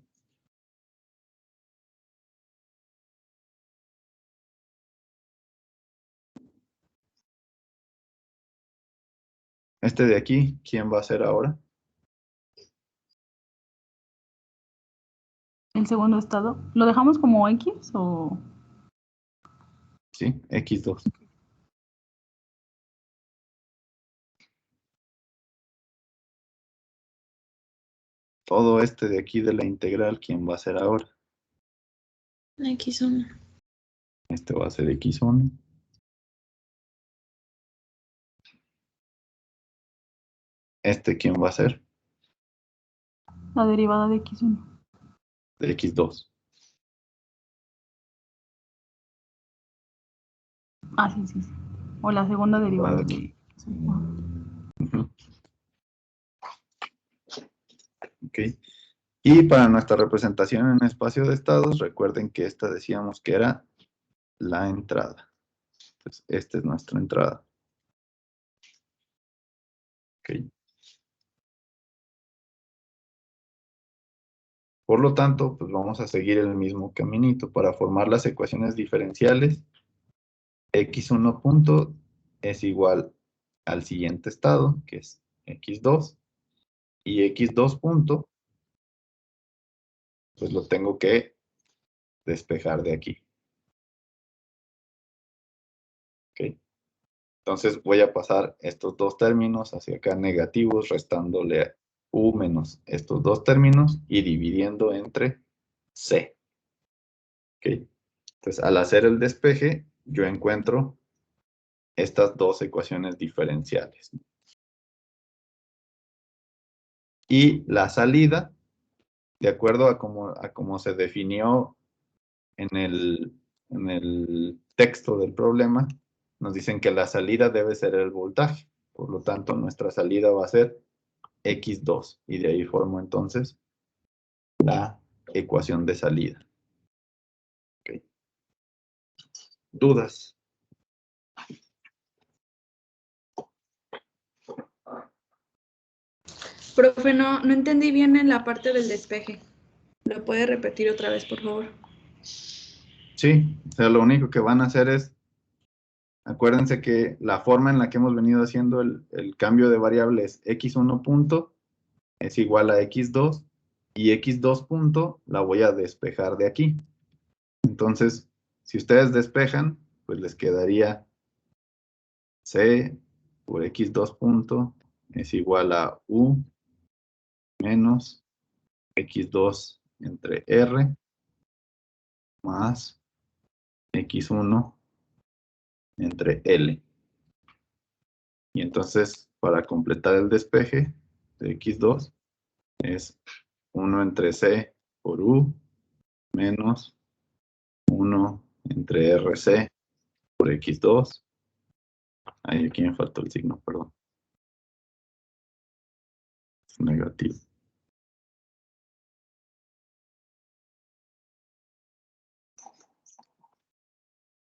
Este de aquí, ¿quién va a ser ahora? El segundo estado. ¿Lo dejamos como X o...? Sí, x2. Todo este de aquí de la integral, ¿quién va a ser ahora? X1. Este va a ser x1. Este, ¿quién va a ser? La derivada de X1. De x2. Ah, sí, sí, sí. O la segunda derivada Va de aquí. X1. Ujú. Ok. Y para nuestra representación en espacio de estados, recuerden que esta decíamos que era la entrada. Entonces, esta es nuestra entrada. Ok. Por lo tanto, pues vamos a seguir el mismo caminito para formar las ecuaciones diferenciales. x1 punto es igual al siguiente estado, que es x2, y x2 punto, pues lo tengo que despejar de aquí. ¿Ok? Entonces voy a pasar estos dos términos hacia acá negativos, restándole u menos estos dos términos y dividiendo entre c. ¿Ok? Entonces al hacer el despeje, yo encuentro estas dos ecuaciones diferenciales. Y la salida, de acuerdo a cómo se definió en el texto del problema, nos dicen que la salida debe ser el voltaje. Por lo tanto, nuestra salida va a ser x2. Y de ahí formo entonces la ecuación de salida. Okay. ¿Dudas? Profe, no entendí bien en la parte del despeje. ¿Lo puede repetir otra vez, por favor? Sí, o sea, lo único que van a hacer es, acuérdense que la forma en la que hemos venido haciendo el cambio de variable es x1 punto es igual a x2 y x2 punto la voy a despejar de aquí. Entonces, si ustedes despejan, pues les quedaría c por x2 punto es igual a u menos x2 entre r más x1 entre L. Y entonces, para completar el despeje de x2, es 1 entre C por U menos 1 entre RC por x2. Ahí aquí me faltó el signo, perdón. Es negativo.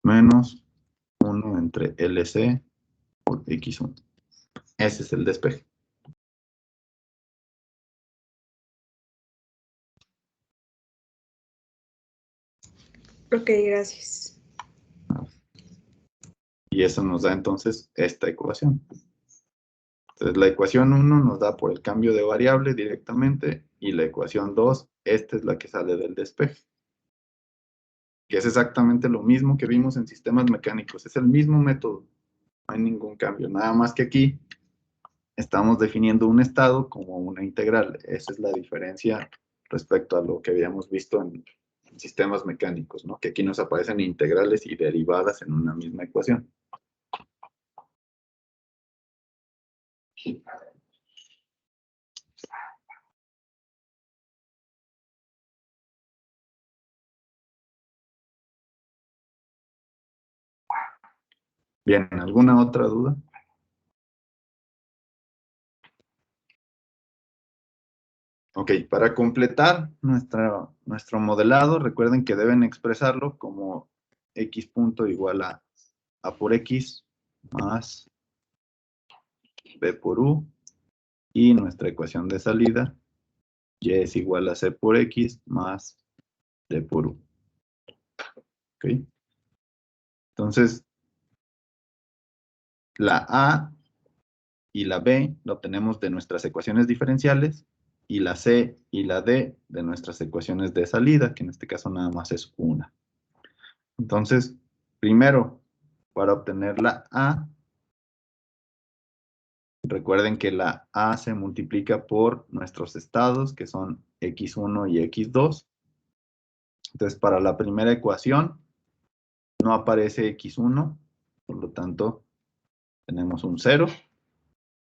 Menos 1 entre LC por x1. Ese es el despeje. Ok, gracias. Y eso nos da entonces esta ecuación. Entonces la ecuación 1 nos da por el cambio de variable directamente y la ecuación 2, esta es la que sale del despeje. Que es exactamente lo mismo que vimos en sistemas mecánicos. Es el mismo método. No hay ningún cambio. Nada más que aquí estamos definiendo un estado como una integral. Esa es la diferencia respecto a lo que habíamos visto en sistemas mecánicos, ¿no? Que aquí nos aparecen integrales y derivadas en una misma ecuación. Bien, ¿alguna otra duda? Ok, para completar nuestro modelado, recuerden que deben expresarlo como x punto igual a por x más b por u, y nuestra ecuación de salida, y es igual a c por x más d por u. ¿Ok? Entonces, la a y la b lo obtenemos de nuestras ecuaciones diferenciales, y la c y la d de nuestras ecuaciones de salida, que en este caso nada más es una. Entonces, primero, para obtener la a, recuerden que la a se multiplica por nuestros estados, que son x1 y x2. Entonces, para la primera ecuación, no aparece x1, por lo tanto, tenemos un 0.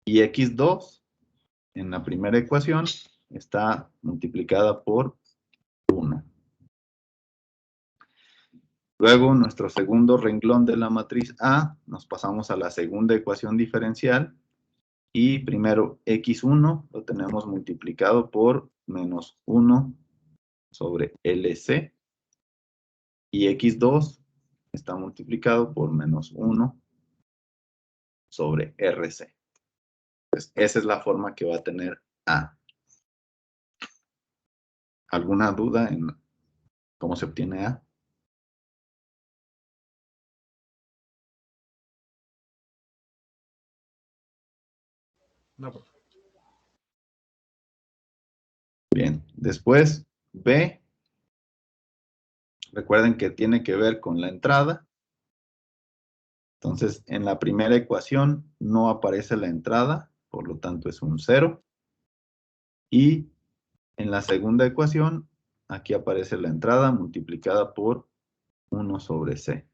Y x2, en la primera ecuación, está multiplicada por 1. Luego, nuestro segundo renglón de la matriz A, nos pasamos a la segunda ecuación diferencial. Y primero, x1 lo tenemos multiplicado por menos 1 sobre LC. Y x2 está multiplicado por menos 1 sobre RC. Entonces, esa es la forma que va a tener A. ¿Alguna duda en cómo se obtiene A? No, profe. Bien, después B. Recuerden que tiene que ver con la entrada. Entonces, en la primera ecuación no aparece la entrada, por lo tanto es un 0. Y en la segunda ecuación, aquí aparece la entrada multiplicada por 1 sobre C.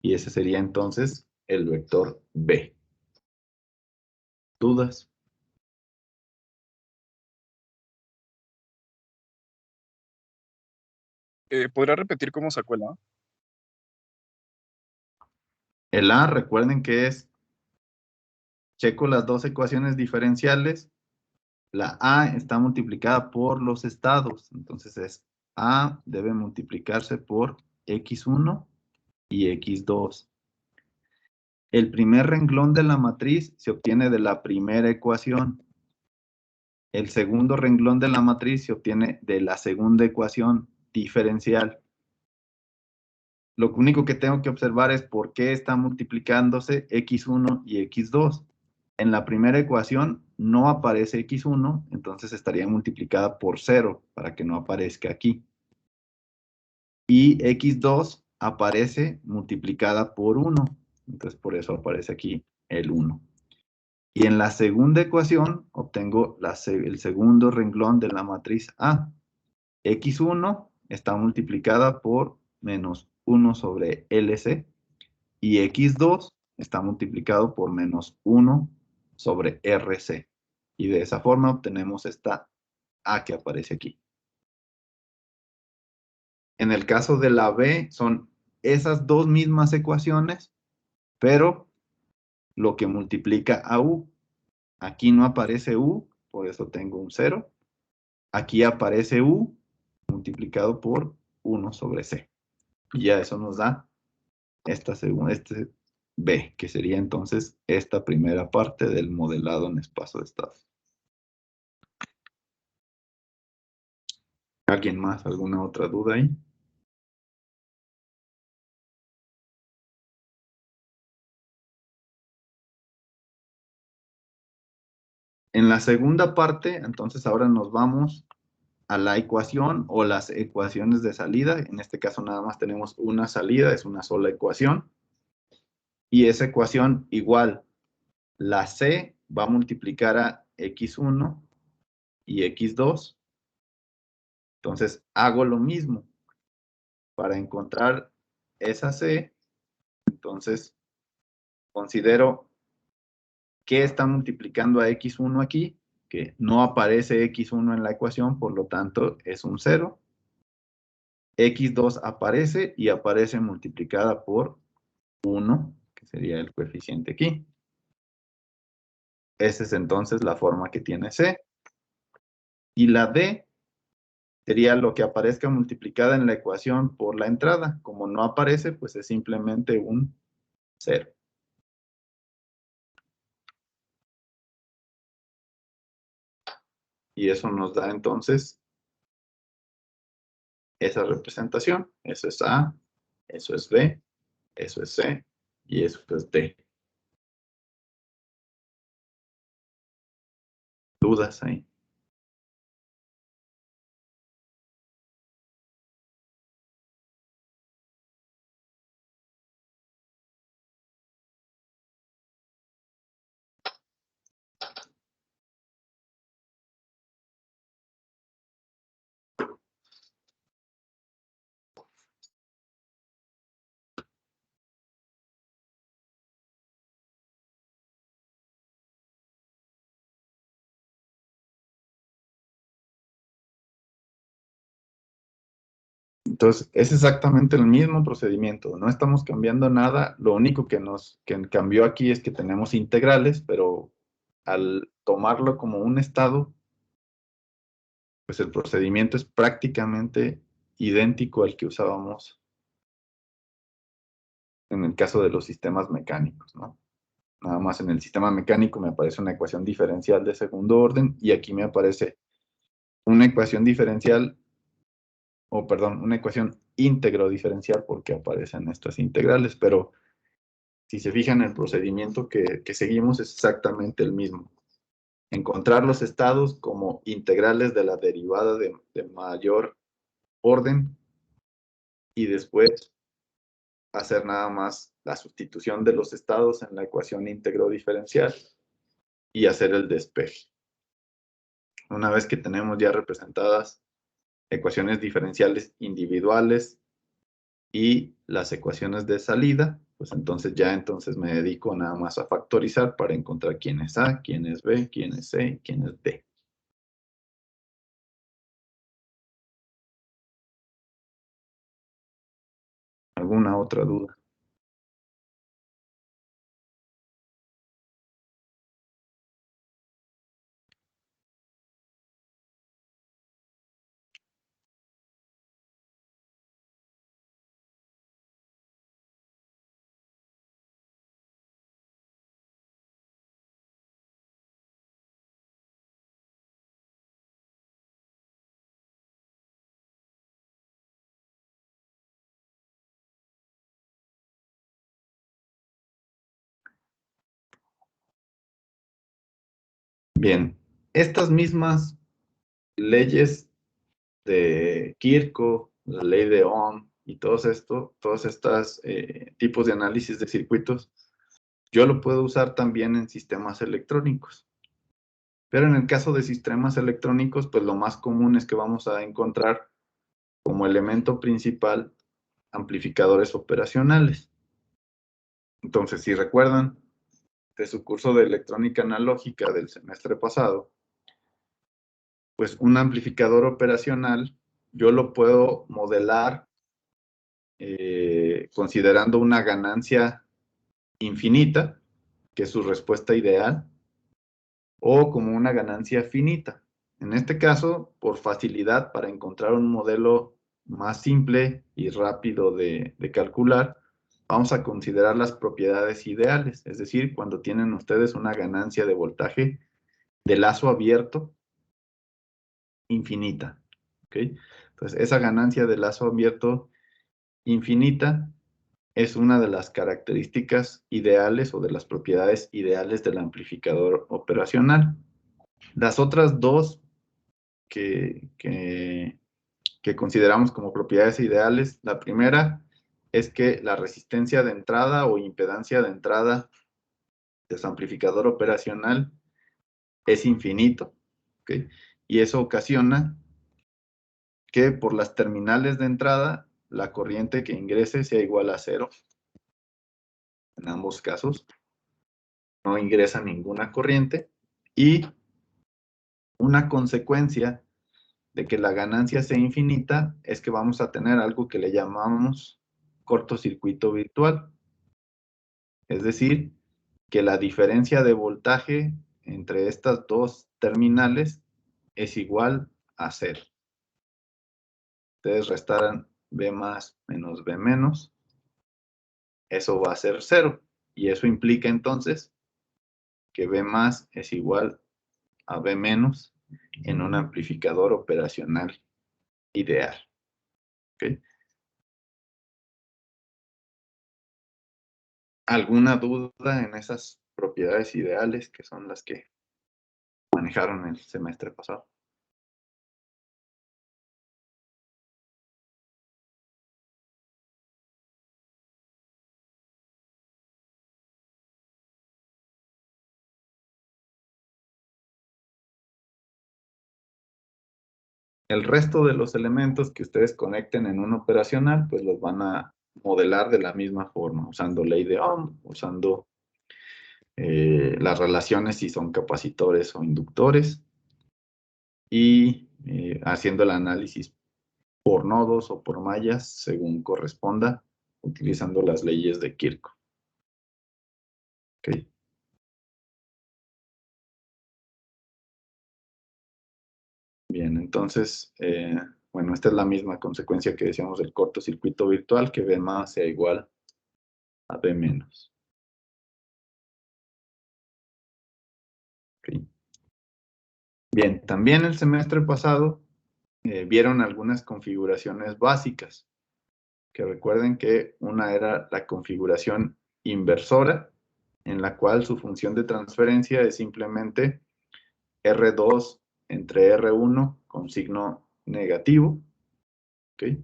Y ese sería entonces el vector B. ¿Dudas? ¿Podrá repetir cómo sacó el A? El A, recuerden que es, checo las dos ecuaciones diferenciales la A está multiplicada por los estados. Entonces A debe multiplicarse por X1 y X2. El primer renglón de la matriz se obtiene de la primera ecuación. El segundo renglón de la matriz se obtiene de la segunda ecuación diferencial. Lo único que tengo que observar es por qué está multiplicándose X1 y X2. En la primera ecuación no aparece X1, entonces estaría multiplicada por 0 para que no aparezca aquí. Y X2 aparece multiplicada por 1, entonces por eso aparece aquí el 1. Y en la segunda ecuación obtengo el segundo renglón de la matriz A. X1 está multiplicada por menos 1 sobre LC y X2 está multiplicado por menos 1 sobre RC. Y de esa forma obtenemos esta A que aparece aquí. En el caso de la B son esas dos mismas ecuaciones, pero lo que multiplica a U. Aquí no aparece U, por eso tengo un 0. Aquí aparece U multiplicado por 1 sobre C. Y ya eso nos da este B, que sería entonces esta primera parte del modelado en espacio de estados. ¿Alguien más? ¿Alguna otra duda ahí? En la segunda parte, entonces ahora nos vamos a la ecuación o las ecuaciones de salida. En este caso nada más tenemos una salida, es una sola ecuación. Y esa ecuación igual, la C va a multiplicar a X1 y X2. Entonces hago lo mismo. Para encontrar esa C, entonces considero que está multiplicando a X1 aquí, que no aparece X1 en la ecuación, por lo tanto es un 0. X2 aparece y aparece multiplicada por 1, que sería el coeficiente aquí. Esa es entonces la forma que tiene C. Y la D sería lo que aparezca multiplicada en la ecuación por la entrada. Como no aparece, pues es simplemente un 0. Y eso nos da entonces esa representación. Eso es A, eso es B, eso es C y eso es D. ¿Dudas ahí? Entonces, es exactamente el mismo procedimiento. No estamos cambiando nada. Lo único que cambió aquí es que tenemos integrales, pero al tomarlo como un estado, pues el procedimiento es prácticamente idéntico al que usábamos en el caso de los sistemas mecánicos, ¿no? Nada más en el sistema mecánico me aparece una ecuación diferencial de segundo orden y aquí me aparece una ecuación diferencial, o perdón, una ecuación íntegro diferencial porque aparecen estas integrales, pero si se fijan, el procedimiento que seguimos es exactamente el mismo. Encontrar los estados como integrales de la derivada de mayor orden y después hacer nada más la sustitución de los estados en la ecuación íntegro diferencial y hacer el despeje. Una vez que tenemos ya representadas ecuaciones diferenciales individuales y las ecuaciones de salida, pues entonces me dedico nada más a factorizar para encontrar quién es A, quién es B, quién es C, quién es D. ¿Alguna otra duda? Bien, estas mismas leyes de Kirchhoff, la ley de Ohm y todos estos tipos de análisis de circuitos, yo lo puedo usar también en sistemas electrónicos. Pero en el caso de sistemas electrónicos, pues lo más común es que vamos a encontrar como elemento principal amplificadores operacionales. Entonces, si recuerdan de su curso de electrónica analógica del semestre pasado, pues un amplificador operacional yo lo puedo modelar considerando una ganancia infinita, que es su respuesta ideal, o como una ganancia finita. En este caso, por facilidad para encontrar un modelo más simple y rápido de calcular, vamos a considerar las propiedades ideales, es decir, cuando tienen ustedes una ganancia de voltaje de lazo abierto infinita. ¿Okay? Entonces, esa ganancia de lazo abierto infinita es una de las características ideales o de las propiedades ideales del amplificador operacional. Las otras dos que consideramos como propiedades ideales, la primera es que la resistencia de entrada o impedancia de entrada de su amplificador operacional es infinito, ¿okay? Y eso ocasiona que por las terminales de entrada la corriente que ingrese sea igual a 0. En ambos casos no ingresa ninguna corriente, y una consecuencia de que la ganancia sea infinita es que vamos a tener algo que le llamamos cortocircuito virtual. Es decir, que la diferencia de voltaje entre estas dos terminales es igual a 0. Ustedes restarán B más menos B menos. Eso va a ser 0. Y eso implica entonces que B más es igual a B menos en un amplificador operacional ideal. ¿Okay? ¿Alguna duda en esas propiedades ideales que son las que manejaron el semestre pasado? El resto de los elementos que ustedes conecten en un operacional, pues los van a modelar de la misma forma, usando ley de Ohm, usando las relaciones si son capacitores o inductores, y haciendo el análisis por nodos o por mallas, según corresponda, utilizando las leyes de Kirchhoff. Okay. Bien, entonces, bueno, esta es la misma consecuencia que decíamos del cortocircuito virtual, que B más sea igual a B menos. Okay. Bien, también el semestre pasado vieron algunas configuraciones básicas, que recuerden que una era la configuración inversora, en la cual su función de transferencia es simplemente R2 entre R1 con signo negativo. ¿Okay?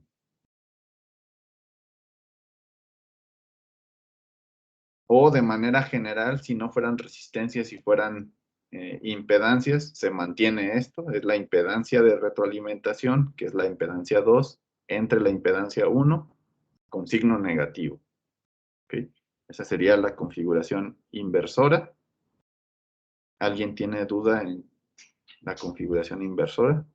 O de manera general, si no fueran resistencias y fueran impedancias, se mantiene esto, es la impedancia de retroalimentación, que es la impedancia 2, entre la impedancia 1 con signo negativo. ¿Okay? Esa sería la configuración inversora. ¿Alguien tiene duda en la configuración inversora?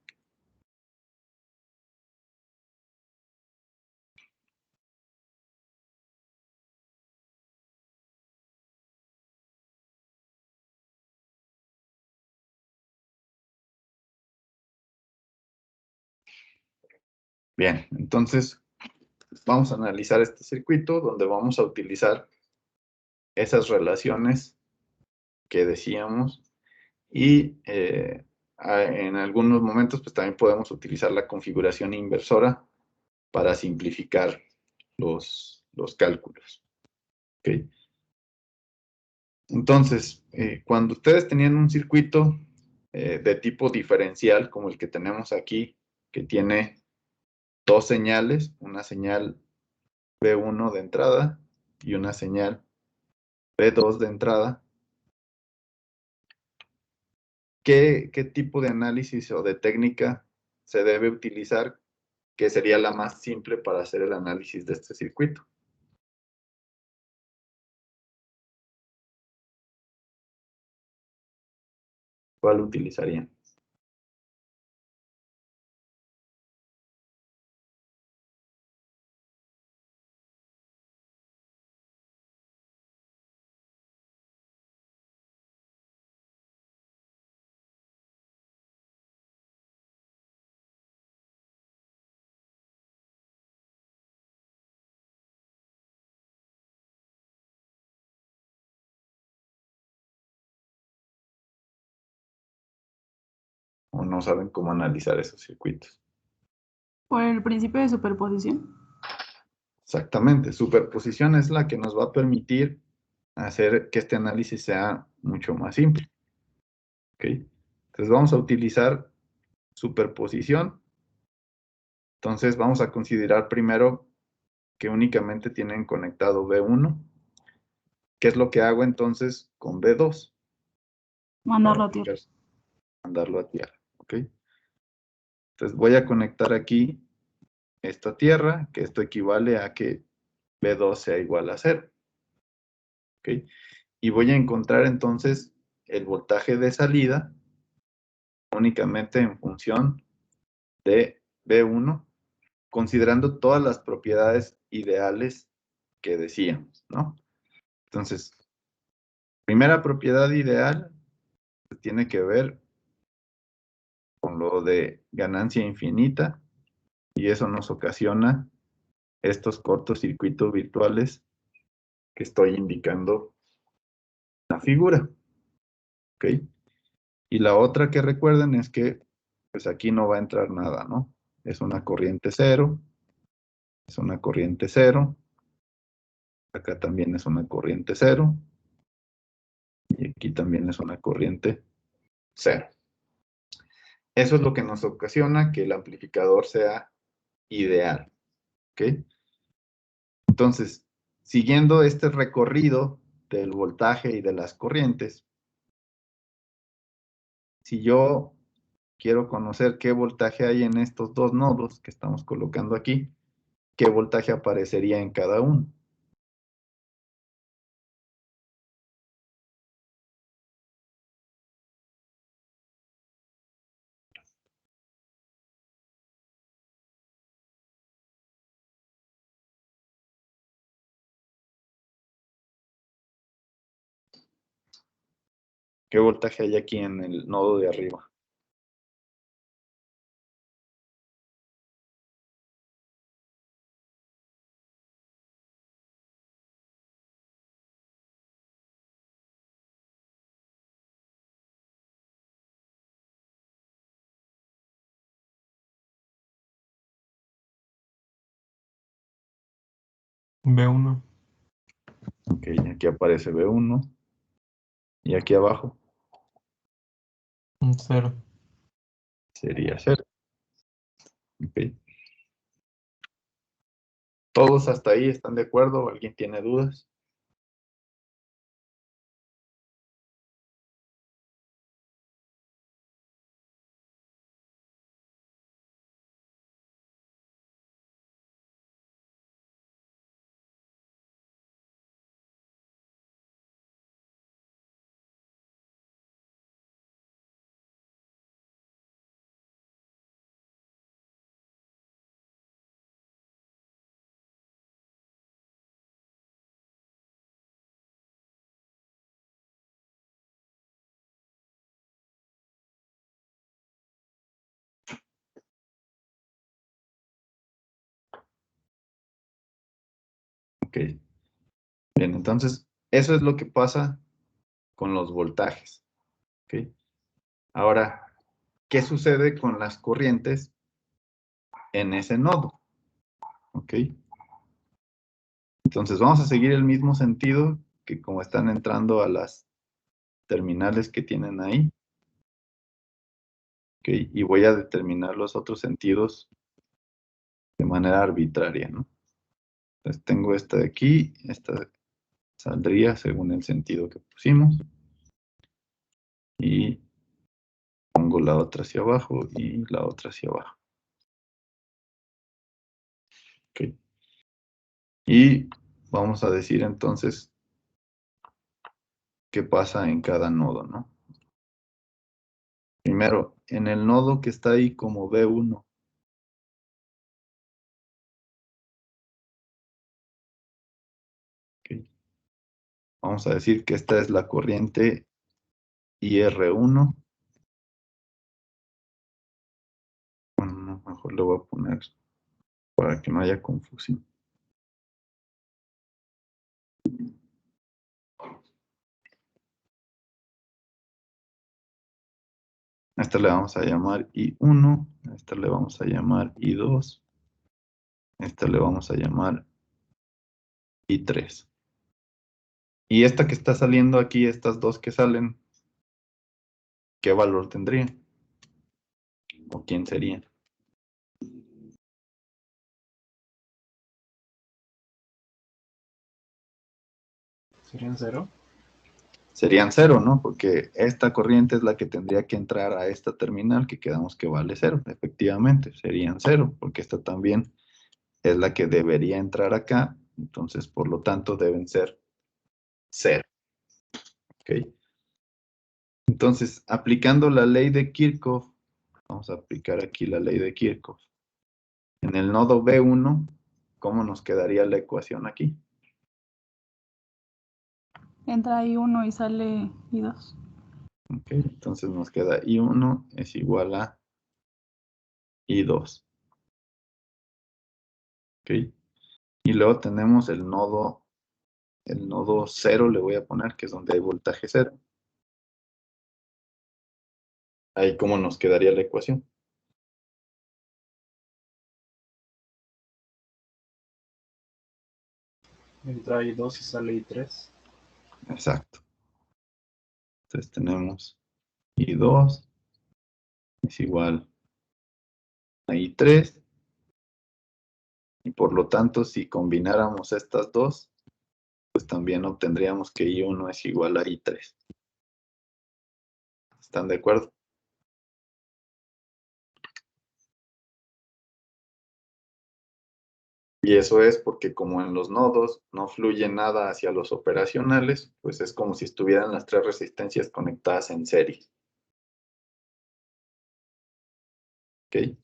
Bien, entonces vamos a analizar este circuito donde vamos a utilizar esas relaciones que decíamos, y en algunos momentos pues también podemos utilizar la configuración inversora para simplificar los cálculos. ¿Okay? Entonces, cuando ustedes tenían un circuito de tipo diferencial, como el que tenemos aquí, que tiene dos señales, una señal B1 de entrada y una señal B2 de entrada, ¿qué tipo de análisis o de técnica se debe utilizar, que sería la más simple para hacer el análisis de este circuito? ¿Cuál utilizarían? ¿O no saben cómo analizar esos circuitos? Por el principio de superposición. Exactamente, superposición es la que nos va a permitir hacer que este análisis sea mucho más simple. ¿Ok? Entonces vamos a utilizar superposición. Entonces vamos a considerar primero que únicamente tienen conectado B1. ¿Qué es lo que hago entonces con B2? Mandarlo a tierra. Mandarlo a tierra. ¿Ok? Entonces voy a conectar aquí esta tierra, que esto equivale a que B2 sea igual a 0. ¿Ok? Y voy a encontrar entonces el voltaje de salida únicamente en función de B1, considerando todas las propiedades ideales que decíamos, ¿no? Entonces, primera propiedad ideal tiene que ver con lo de ganancia infinita, y eso nos ocasiona estos cortocircuitos virtuales que estoy indicando en la figura. ¿Ok? Y la otra que recuerden es que pues aquí no va a entrar nada, ¿no? Es una corriente cero, es una corriente cero, acá también es una corriente cero, y aquí también es una corriente cero. Eso es lo que nos ocasiona que el amplificador sea ideal. ¿Ok? Entonces, siguiendo este recorrido del voltaje y de las corrientes, si yo quiero conocer qué voltaje hay en estos dos nodos que estamos colocando aquí, ¿qué voltaje aparecería en cada uno? ¿Qué voltaje hay aquí en el nodo de arriba? B1. Ok, aquí aparece B1. Y aquí abajo Un 0. sería 0. Ok. ¿Todos hasta ahí están de acuerdo? ¿Alguien tiene dudas? Ok. Bien, entonces, eso es lo que pasa con los voltajes. ¿Ok? Ahora, ¿qué sucede con las corrientes en ese nodo? ¿Ok? Entonces, vamos a seguir el mismo sentido que como están entrando a las terminales que tienen ahí, ¿ok? Y voy a determinar los otros sentidos de manera arbitraria, ¿no? Entonces tengo esta de aquí, esta saldría según el sentido que pusimos. Y pongo la otra hacia abajo y la otra hacia abajo. Ok. Y vamos a decir entonces qué pasa en cada nodo, ¿no? Primero, en el nodo que está ahí como B1. Okay. Vamos a decir que esta es la corriente IR1. Bueno, no, mejor le voy a poner para que no haya confusión. A esta le vamos a llamar I1, a esta le vamos a llamar I2, a esta le vamos a llamar I3. Y esta que está saliendo aquí, estas dos que salen, ¿qué valor tendrían? ¿O quién serían? ¿Serían 0? Serían 0, ¿no? Porque esta corriente es la que tendría que entrar a esta terminal que quedamos que vale 0. Efectivamente, serían 0, porque esta también es la que debería entrar acá. Entonces, por lo tanto, deben ser 0. ¿Ok? Entonces, aplicando la ley de Kirchhoff, vamos a aplicar aquí la ley de Kirchhoff. En el nodo B1, ¿cómo nos quedaría la ecuación aquí? Entra I1 y sale I2. Ok, entonces nos queda I1 es igual a I2. Ok. Y luego tenemos el nodo 0, le voy a poner, que es donde hay voltaje 0. Ahí, ¿cómo nos quedaría la ecuación? Entra I2 y sale I3. Exacto. Entonces tenemos I2 es igual a I3. Y por lo tanto, si combináramos estas dos, pues también obtendríamos que I1 es igual a I3. ¿Están de acuerdo? Y eso es porque como en los nodos no fluye nada hacia los operacionales, pues es como si estuvieran las tres resistencias conectadas en serie. ¿Ok?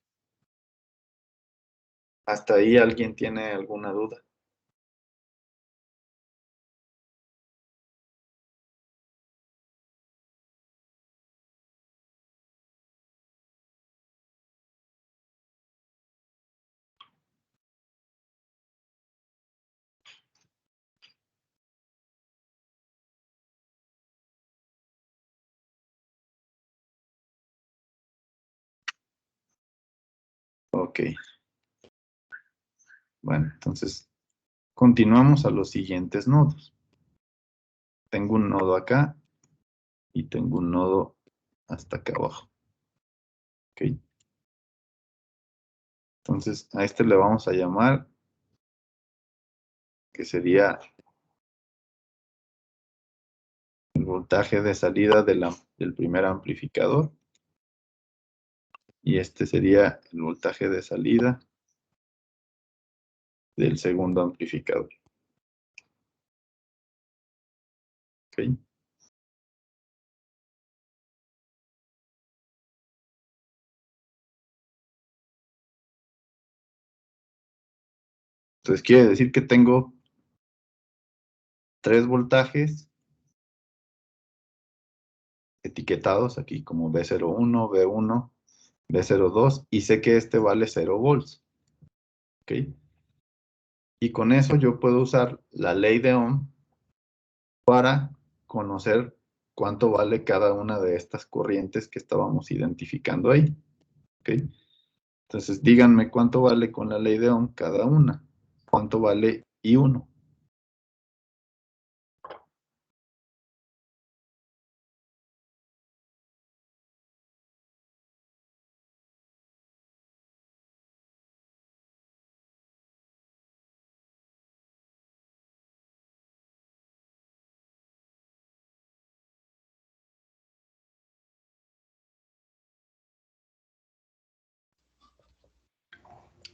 ¿Hasta ahí alguien tiene alguna duda? Ok. Bueno, entonces continuamos a los siguientes nodos. Tengo un nodo acá y tengo un nodo hasta acá abajo. Ok. Entonces a este le vamos a llamar, que sería el voltaje de salida del primer amplificador. Y este sería el voltaje de salida del segundo amplificador. ¿Ok? Entonces quiere decir que tengo 3 voltajes etiquetados aquí como B01, B1, B02 y sé que este vale 0 volts. ¿Ok? Y con eso yo puedo usar la ley de Ohm para conocer cuánto vale cada una de estas corrientes que estábamos identificando ahí. ¿Ok? Entonces díganme cuánto vale con la ley de Ohm cada una. ¿Cuánto vale I1?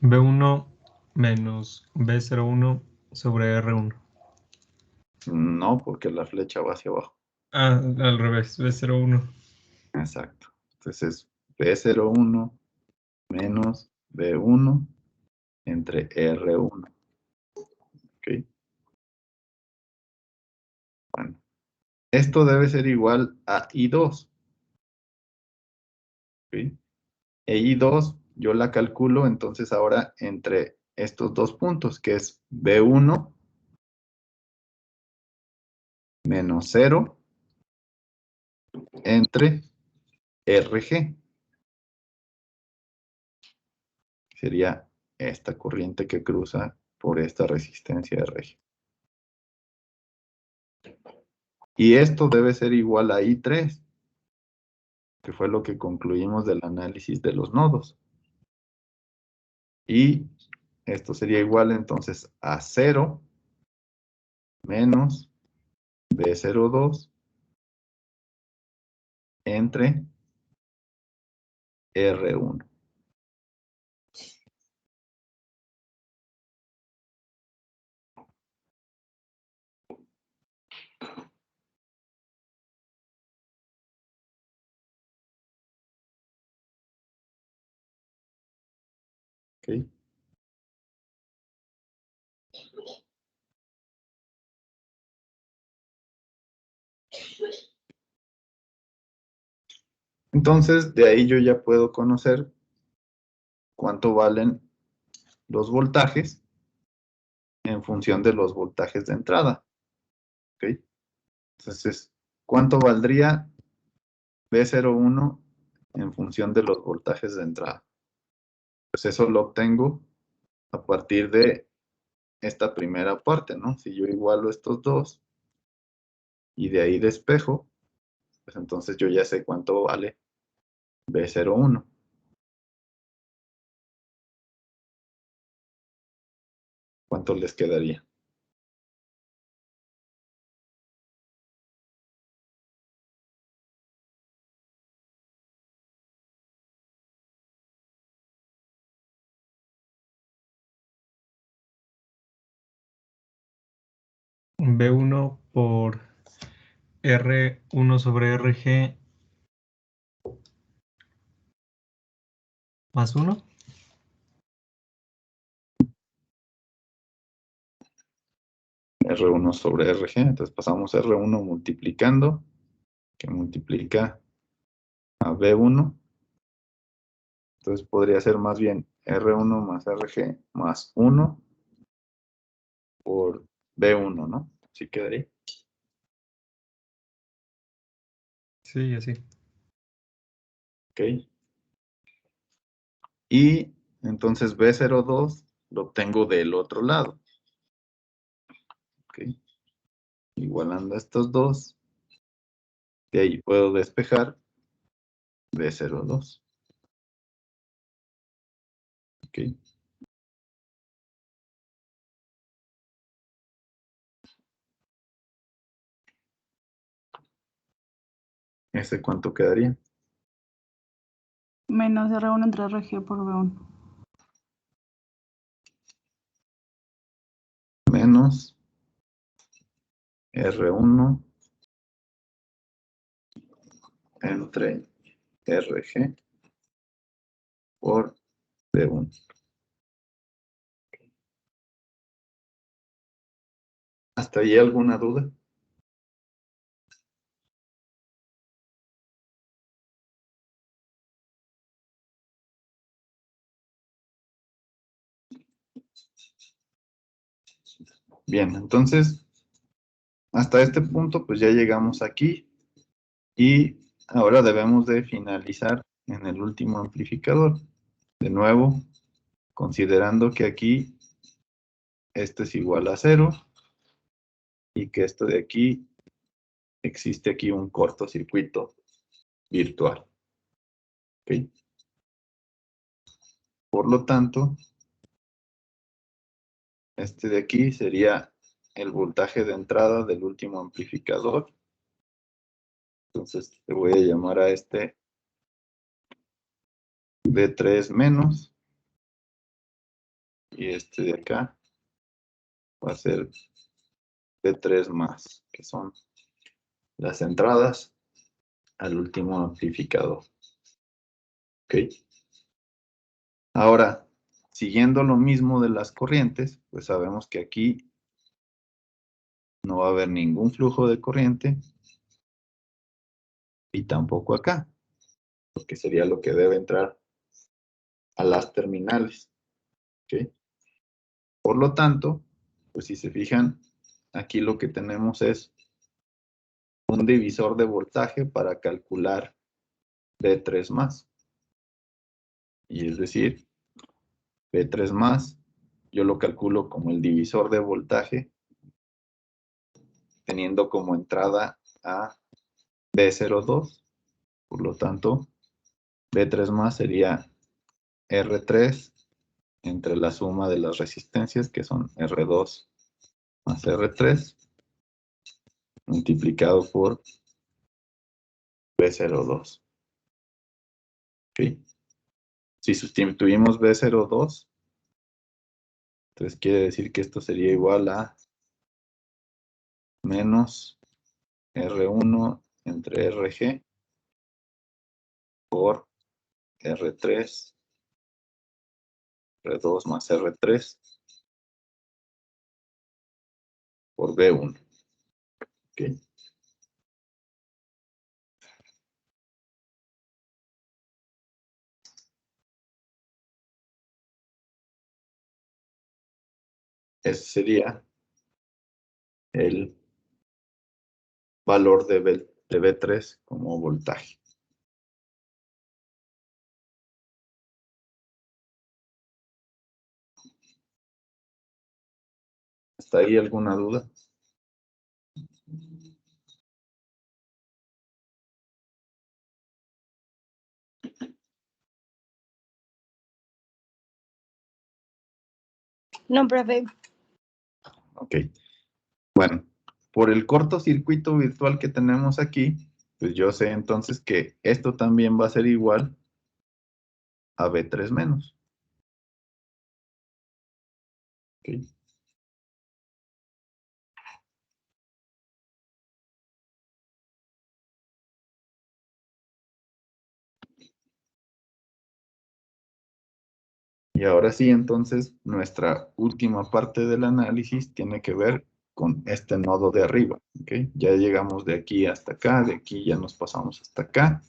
B1 menos B01 sobre R1. No, porque la flecha va hacia abajo. Ah, al revés, B01. Exacto. Entonces, B01 menos B1 entre R1. ¿Ok? Bueno, esto debe ser igual a I2. ¿Ok? E I2 yo la calculo entonces ahora entre estos dos puntos, que es B1 menos 0 entre RG. Sería esta corriente que cruza por esta resistencia RG. Y esto debe ser igual a I3, que fue lo que concluimos del análisis de los nodos. Y esto sería igual entonces a 0 menos B02 entre R1. ¿Ok? Entonces, de ahí yo ya puedo conocer cuánto valen los voltajes en función de los voltajes de entrada. ¿Ok? Entonces, ¿cuánto valdría B01 en función de los voltajes de entrada? Pues eso lo obtengo a partir de esta primera parte, ¿no? Si yo igualo estos dos y de ahí despejo, pues entonces yo ya sé cuánto vale B01. ¿Cuánto les quedaría? B1 por R1 sobre RG más 1. R1 sobre RG, entonces pasamos R1 multiplicando, que multiplica a B1. Entonces podría ser más bien R1 más RG más 1 por B1, ¿no? Así quedaría. Sí, así. Ok. Y entonces B02 lo obtengo del otro lado. Ok. Igualando estos dos. De ahí puedo despejar B02. Ok. ¿Ese cuánto quedaría? Menos R1 entre RG por B1. Menos R1 entre RG por B1. ¿Hasta ahí alguna duda? Bien, entonces, hasta este punto, pues ya llegamos aquí y ahora debemos de finalizar en el último amplificador. De nuevo, considerando que aquí este es igual a 0 y que esto de aquí, existe aquí un cortocircuito virtual. ¿Ok? Por lo tanto, este de aquí sería el voltaje de entrada del último amplificador. Entonces, le voy a llamar a este B3 menos. y este de acá va a ser B3 más, que son las entradas al último amplificador. Ok. Ahora, siguiendo lo mismo de las corrientes, pues sabemos que aquí no va a haber ningún flujo de corriente y tampoco acá, porque sería lo que debe entrar a las terminales. ¿Ok? Por lo tanto, pues si se fijan, aquí lo que tenemos es un divisor de voltaje para calcular B3 más. Y es decir, B3 más, yo lo calculo como el divisor de voltaje, teniendo como entrada a B02. Por lo tanto, B3 más sería R3 entre la suma de las resistencias, que son R2 más R3, multiplicado por B02. ¿Ok? Si sustituimos B02, entonces quiere decir que esto sería igual a menos R1 entre RG por R3, R2 más R3 por B1. ¿Ok? Ese sería el valor de B3 como voltaje. ¿Hasta ahí alguna duda? No, profe. Ok. Bueno, por el cortocircuito virtual que tenemos aquí, pues yo sé entonces que esto también va a ser igual a B3 menos. Ok. Y ahora sí, entonces, nuestra última parte del análisis tiene que ver con este nodo de arriba. ¿Ok? Ya llegamos de aquí hasta acá, de aquí ya nos pasamos hasta acá,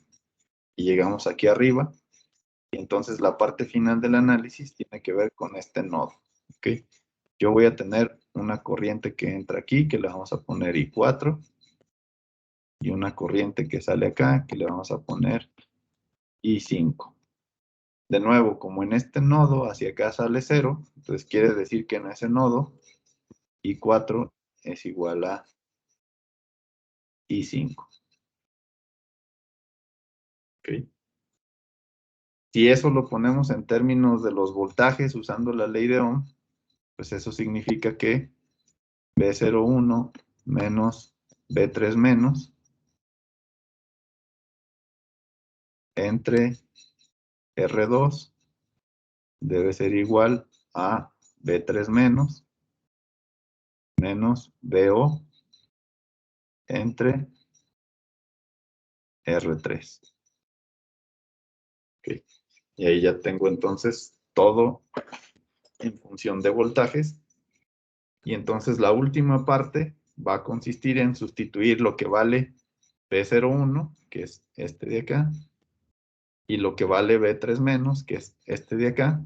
y llegamos aquí arriba. Y entonces la parte final del análisis tiene que ver con este nodo. ¿Ok? Yo voy a tener una corriente que entra aquí, que le vamos a poner I4, y una corriente que sale acá, que le vamos a poner I5. De nuevo, como en este nodo hacia acá sale 0, entonces quiere decir que en ese nodo I4 es igual a I5. ¿Ok? Si eso lo ponemos en términos de los voltajes usando la ley de Ohm, pues eso significa que B01 menos B3 menos entre R2 debe ser igual a B3 menos BO entre R3. ¿Ok? Y ahí ya tengo entonces todo en función de voltajes. Y entonces la última parte va a consistir en sustituir lo que vale B01, que es este de acá, y lo que vale B3 menos, que es este de acá,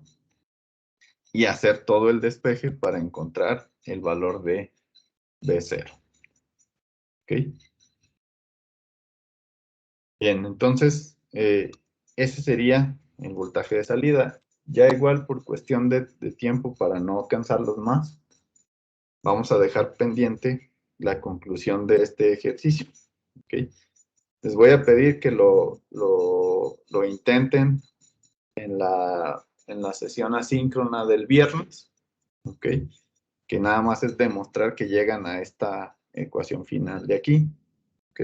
y hacer todo el despeje para encontrar el valor de B0. ¿Ok? Bien, entonces ese sería el voltaje de salida. Ya igual por cuestión de tiempo para no cansarlos más, vamos a dejar pendiente la conclusión de este ejercicio. ¿Ok? Les voy a pedir que lo intenten en la sesión asíncrona del viernes. ¿Ok? Que nada más es demostrar que llegan a esta ecuación final de aquí. ¿Ok?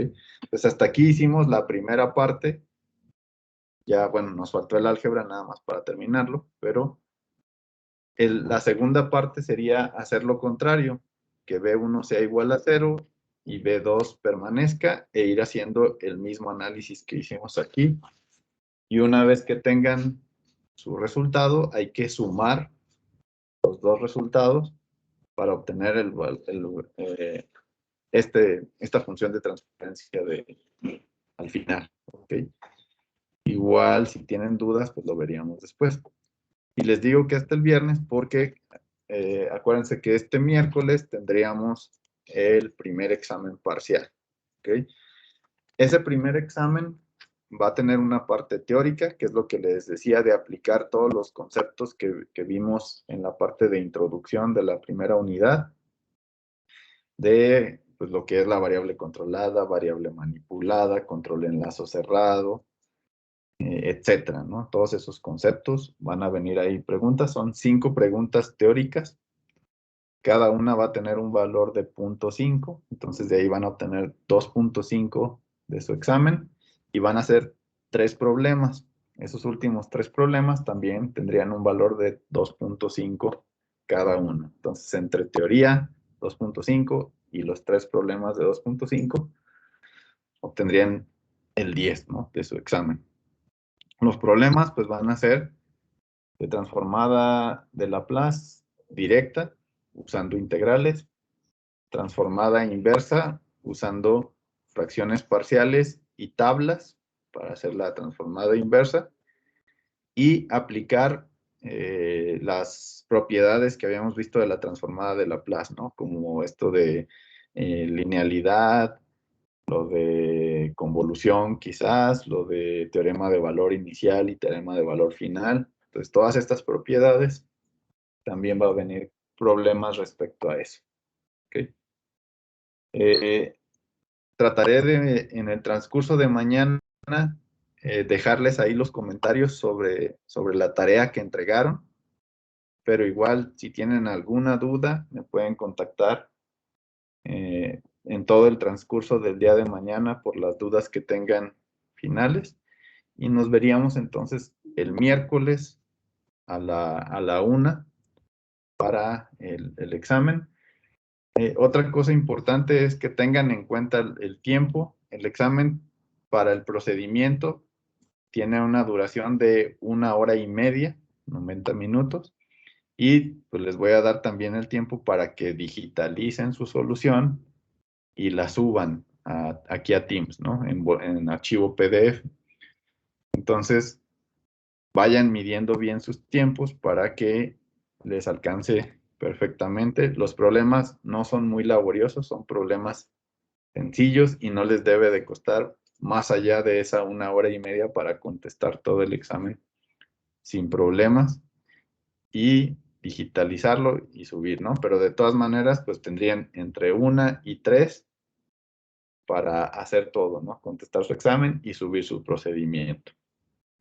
Pues hasta aquí hicimos la primera parte. Ya, bueno, nos faltó el álgebra nada más para terminarlo, pero La segunda parte sería hacer lo contrario, que B1 sea igual a 0 y B2 permanezca e ir haciendo el mismo análisis que hicimos aquí. Y una vez que tengan su resultado, hay que sumar los dos resultados para obtener esta función de transferencia al final. ¿Okay? Igual, si tienen dudas, pues lo veríamos después. Y les digo que hasta el viernes porque acuérdense que este miércoles tendríamos el primer examen parcial. ¿Okay? Ese primer examen va a tener una parte teórica, que es lo que les decía de aplicar todos los conceptos que vimos en la parte de introducción de la primera unidad, de pues, lo que es la variable controlada, variable manipulada, control en lazo cerrado, etcétera, ¿no? Todos esos conceptos van a venir ahí preguntas. Son 5 preguntas teóricas. Cada una va a tener un valor de 0.5. Entonces, de ahí van a obtener 2.5 de su examen y van a hacer 3 problemas. Esos últimos 3 problemas también tendrían un valor de 2.5 cada uno. Entonces, entre teoría, 2.5 y los 3 problemas de 2.5 obtendrían el 10, ¿no? De su examen. Los problemas pues van a ser de transformada de Laplace directa usando integrales, transformada inversa usando fracciones parciales y tablas para hacer la transformada inversa y aplicar las propiedades que habíamos visto de la transformada de Laplace, ¿no? Como esto de linealidad, lo de convolución quizás, lo de teorema de valor inicial y teorema de valor final. Entonces, todas estas propiedades también va a venir problemas respecto a eso. ¿Okay? Trataré de, en el transcurso de mañana, dejarles ahí los comentarios sobre la tarea que entregaron, pero igual, si tienen alguna duda, me pueden contactar en todo el transcurso del día de mañana por las dudas que tengan finales y nos veríamos entonces el miércoles a la 1 para el examen. Otra cosa importante es que tengan en cuenta el tiempo. El examen para el procedimiento tiene una duración de 1 hora y media, 90 minutos, y pues les voy a dar también el tiempo para que digitalicen su solución y la suban aquí a Teams, ¿no? En archivo PDF. Entonces, vayan midiendo bien sus tiempos para que les alcance perfectamente. Los problemas no son muy laboriosos, son problemas sencillos y no les debe de costar más allá de esa 1 hora y media para contestar todo el examen sin problemas y digitalizarlo y subir, ¿no? Pero de todas maneras, pues tendrían entre 1 y 3 para hacer todo, ¿no? Contestar su examen y subir su procedimiento.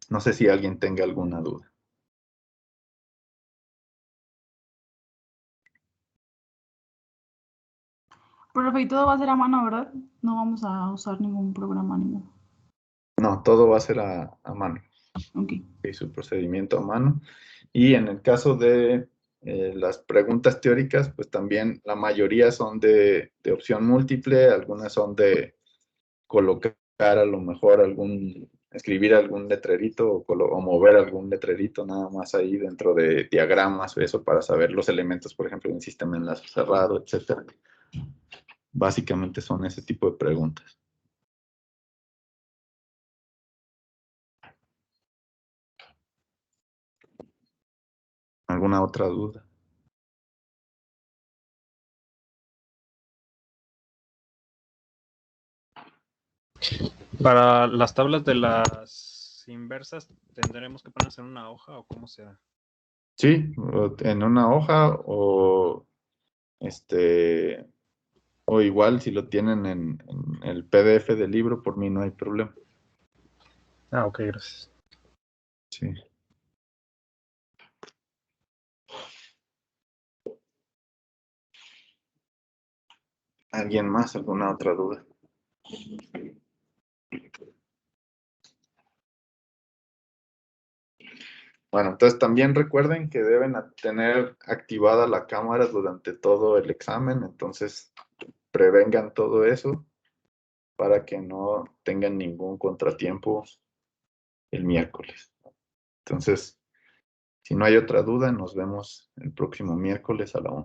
No sé si alguien tenga alguna duda. Profe, y todo va a ser a mano, ¿verdad? No vamos a usar ningún programa, ninguno. No, todo va a ser a mano. Ok. Y su procedimiento a mano. Y en el caso de las preguntas teóricas, pues también la mayoría son de opción múltiple, algunas son de colocar a lo mejor escribir algún letrerito o mover algún letrerito nada más ahí dentro de diagramas o eso para saber los elementos, por ejemplo, de un sistema enlace cerrado, etcétera. Básicamente son ese tipo de preguntas. ¿Alguna otra duda? Para las tablas de las inversas, ¿tendremos que ponerse en una hoja o cómo será? Sí, en una hoja o igual si lo tienen en el PDF del libro, por mí no hay problema. Ah, ok, gracias. Sí. ¿Alguien más? ¿Alguna otra duda? Bueno, entonces también recuerden que deben tener activada la cámara durante todo el examen, entonces prevengan todo eso para que no tengan ningún contratiempo el miércoles. Entonces, si no hay otra duda, nos vemos el próximo miércoles a la 1.